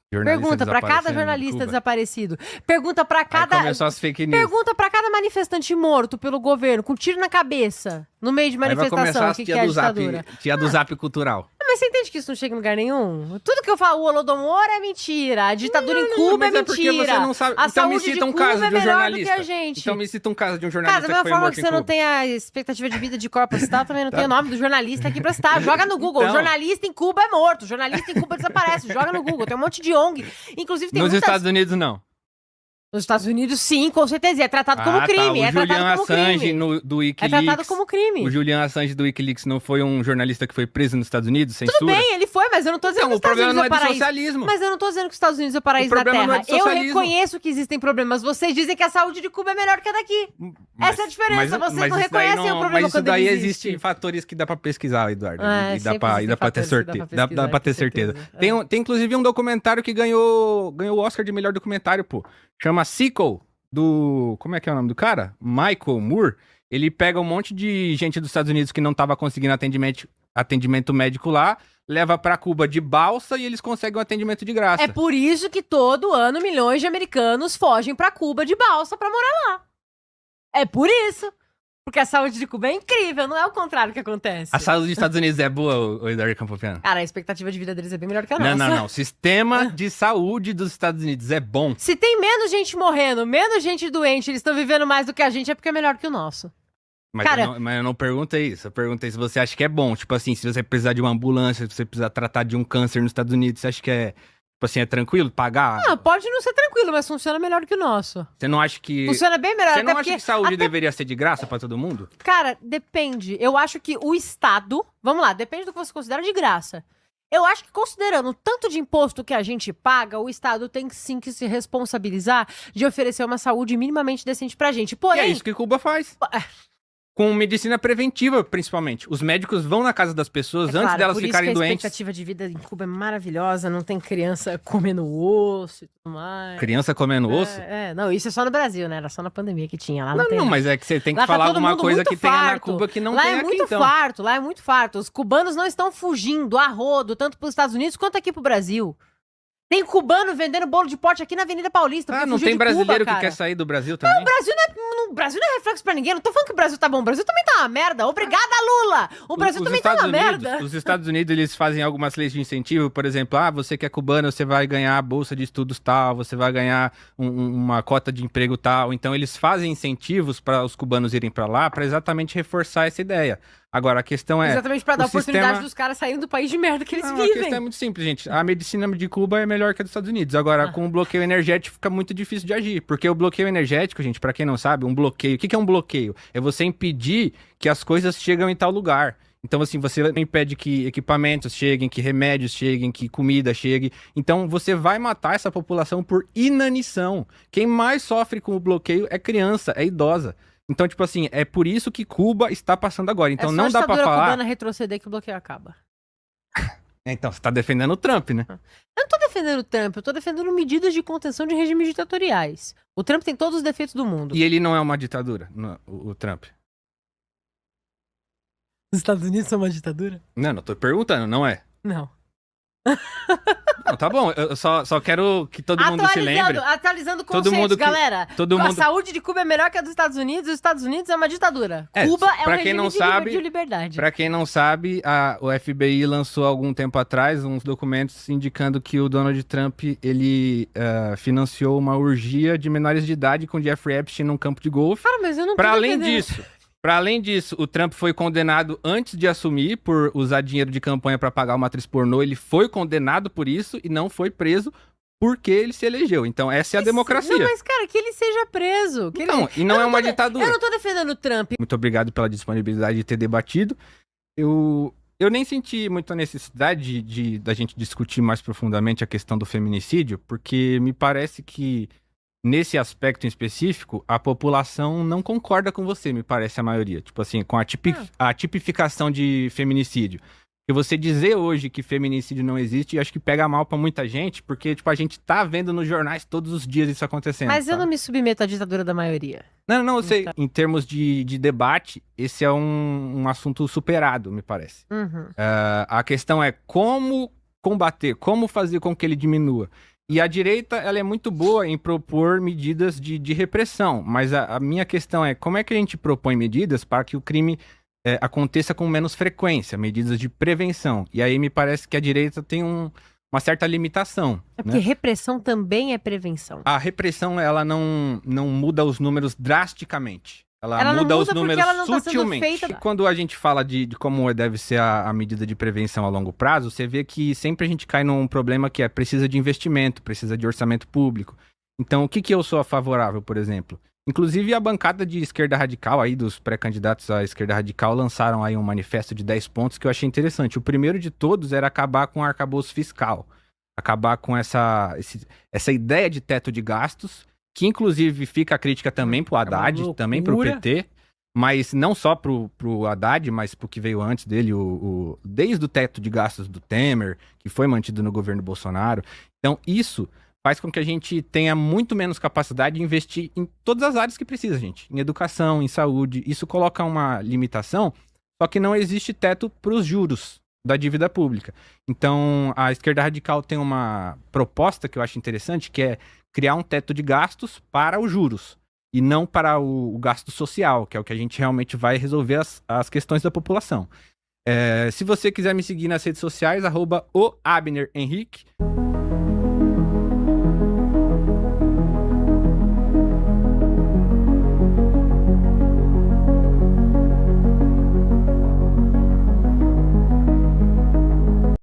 Jornalista Pergunta pra cada desaparecendo em jornalista Cuba. desaparecido. Pergunta pra Aí cada... começou as fake news. Pergunta pra cada manifestante morto pelo governo, com tiro na cabeça, no meio de Aí vai manifestação, começar o as que, tia que é a do Zap, ditadura. tia do Zap cultural. Mas você entende que isso não chega em lugar nenhum? Tudo que eu falo, o Holodomor é mentira, a ditadura em Cuba mas é é porque mentira. você não sabe. A Então me saúde de cita um Cuba caso é de um melhor jornalista. do que a gente. Então me cita um caso de um Cara, jornalista da que mesma foi forma morto que em você não Cuba. tem a expectativa de vida de cor pra citar, também não tem o nome do jornalista aqui pra citar. Joga no Google. Então. Jornalista em Cuba é morto. Jornalista em Cuba desaparece. Joga no Google. Tem um monte de ONG. Inclusive tem Nos muitas... Estados Unidos, não. Nos Estados Unidos, sim, com certeza. E é tratado como crime. O É Julian tratado como Assange crime. do É Wikileaks. tratado como crime. O Julian Assange do Wikileaks não foi um jornalista que foi preso nos Estados Unidos? Censura? Tudo bem, ele foi, mas eu não tô dizendo Então, que o os Estados problema não Unidos é é o do paraíso. socialismo. Mas eu não tô dizendo que os Estados Unidos é o paraíso O da problema Terra. não é do Eu socialismo. reconheço que existem problemas. Vocês dizem que a saúde de Cuba é melhor que a daqui. Essa é a diferença. Vocês não isso daí reconhecem o problema Mas isso quando daí ele existe existe. fatores que dá pra pesquisar, Eduardo. Ah, e dá sempre pra, existem e dá pra ter fatores que dá certeza. pra Dá pra ter pesquisar, com certeza. certeza. Tem inclusive um documentário que ganhou o Oscar de melhor documentário, pô. Chama Sickle, do... Como é que é o nome do cara? Michael Moore. Ele pega um monte de gente dos Estados Unidos que não tava conseguindo atendimento médico lá, leva pra Cuba de balsa e eles conseguem um atendimento de graça. É por isso que todo ano milhões de americanos fogem pra Cuba de balsa pra morar lá. É por isso. Porque a saúde de Cuba é incrível, não é o contrário que acontece. A saúde dos Estados Unidos é boa, o Eduardo Campopiano? Cara, a expectativa de vida deles é bem melhor que a nossa. Não. Sistema de saúde dos Estados Unidos é bom. Se tem menos gente morrendo, menos gente doente, eles estão vivendo mais do que a gente, é porque é melhor que o nosso. Mas, Cara- eu não perguntei isso. Eu perguntei se você acha que é bom. Tipo assim, se você precisar de uma ambulância, se você precisar tratar de um câncer nos Estados Unidos, você acha que é Tipo assim, é tranquilo pagar? Ah, pode não ser tranquilo, mas funciona melhor que o nosso. Você não acha que... Funciona bem melhor. Você até não acha porque, que saúde deveria ser de graça pra todo mundo? Cara, depende. Eu acho que o Estado... Vamos lá, depende do que você considera de graça. Eu acho que considerando o tanto de imposto que a gente paga, o Estado tem sim que se responsabilizar de oferecer uma saúde minimamente decente pra gente. E Porém... é isso que Cuba faz. Com medicina preventiva, principalmente. Os médicos vão na casa das pessoas antes claro, delas por isso ficarem que a doentes. expectativa de vida em Cuba é maravilhosa, não tem criança comendo osso e tudo mais. Criança comendo osso? Não, isso é só no Brasil, né? Era só na pandemia que tinha. Lá Não, tem não, nada. mas é que você tem que Lá tá falar todo alguma mundo coisa muito que tenha na farto. Cuba que não lá tem é aqui, muito então. farto, lá é muito farto. Os cubanos não estão fugindo a rodo, tanto para os Estados Unidos quanto aqui pro Brasil. Tem cubano vendendo bolo de pote aqui na Avenida Paulista. Ah, porque não fugiu tem de brasileiro Cuba, que cara. quer sair do Brasil também? O Brasil não é reflexo pra ninguém. Não tô falando que o Brasil tá bom. O Brasil também tá uma merda. Obrigada, Lula. O Brasil também tá uma merda. Os Estados Unidos, eles fazem algumas leis de incentivo, por exemplo, você que é cubano, você vai ganhar a bolsa de estudos tal, você vai ganhar uma cota de emprego tal. Então, eles fazem incentivos para os cubanos irem para lá para exatamente reforçar essa ideia. Agora, a questão é... Exatamente pra dar o oportunidade sistema- dos caras saírem do país de merda que eles Não, a vivem. questão é muito simples, gente. A medicina de Cuba é melhor que a dos Estados Unidos. Agora, com o bloqueio energético fica muito difícil de agir. Porque o bloqueio energético, gente, pra quem não sabe, um bloqueio... O que é um bloqueio? É você impedir que as coisas cheguem em tal lugar. Então, assim, você impede que equipamentos cheguem, que remédios cheguem, que comida chegue. Então, você vai matar essa população por inanição. Quem mais sofre com o bloqueio é criança, é idosa. Então, tipo assim, é por isso que Cuba está passando agora. Então, não dá pra a falar... cubana retroceder que o bloqueio acaba. Então, você tá defendendo o Trump, né? Eu não tô defendendo o Trump, eu tô defendendo medidas de contenção de regimes ditatoriais. O Trump tem todos os defeitos do mundo. E ele não é uma ditadura, o Trump. Os Estados Unidos são uma ditadura? Não tô perguntando, não é? Não. Não, tá bom, eu só quero que todo mundo se lembre. Atualizando Todo conceitos, mundo que- galera. todo A mundo- saúde de Cuba é melhor que a dos Estados Unidos, e os Estados Unidos é uma ditadura. É, Cuba é um pra regime quem não de sabe- de liberdade. Pra quem não sabe, o FBI lançou há algum tempo atrás uns documentos indicando que o Donald Trump, ele financiou uma orgia de menores de idade com Jeffrey Epstein num campo de golfe. Cara, mas eu não tô Pra defendendo. além disso, o Trump foi condenado antes de assumir por usar dinheiro de campanha pra pagar uma atriz pornô. Ele foi condenado por isso e não foi preso porque ele se elegeu. Então, essa é a democracia. Não, mas, cara, que ele seja preso. Que Não, ele... e não Eu é uma tô ditadura. Eu não tô defendendo o Trump. Muito obrigado pela disponibilidade de ter debatido. Eu nem senti muita necessidade da gente discutir mais profundamente a questão do feminicídio, porque me parece que, nesse aspecto em específico, a população não concorda com você, me parece a maioria. Tipo assim, com a tipificação de feminicídio. E você dizer hoje que feminicídio não existe, acho que pega mal pra muita gente, porque, tipo, a gente tá vendo nos jornais todos os dias isso acontecendo. Mas eu sabe? não me submeto à ditadura da maioria. Não, eu sei. Em termos de debate, esse é um assunto superado, me parece. Uhum. A questão é como combater, como fazer com que ele diminua. E a direita, ela é muito boa em propor medidas de repressão, mas a minha questão é como é que a gente propõe medidas para que o crime aconteça com menos frequência, medidas de prevenção. E aí me parece que a direita tem uma certa limitação. É porque Né? repressão também é prevenção. A repressão, ela não muda os números drasticamente. Ela Ela não muda os muda porque números ela não tá sendo sutilmente. feita- E quando a gente fala de como deve ser a medida de prevenção a longo prazo, você vê que sempre a gente cai num problema que precisa de investimento, precisa de orçamento público. Então, o que eu sou favorável, por exemplo? Inclusive, a bancada de esquerda radical, aí dos pré-candidatos à esquerda radical, lançaram aí um manifesto de 10 pontos que eu achei interessante. O primeiro de todos era acabar com o arcabouço fiscal. Acabar com essa ideia de teto de gastos, que inclusive fica a crítica também pro Haddad, loucura. também pro PT, mas não só pro Haddad, mas pro que veio antes dele, desde o teto de gastos do Temer, que foi mantido no governo Bolsonaro. Então, isso faz com que a gente tenha muito menos capacidade de investir em todas as áreas que precisa, gente. Em educação, em saúde. Isso coloca uma limitação, só que não existe teto para os juros da dívida pública. Então, a esquerda radical tem uma proposta que eu acho interessante, que é criar um teto de gastos para os juros, e não para o gasto social, que é o que a gente realmente vai resolver as questões da população. Se você quiser me seguir nas redes sociais, @oAbnerHenrique.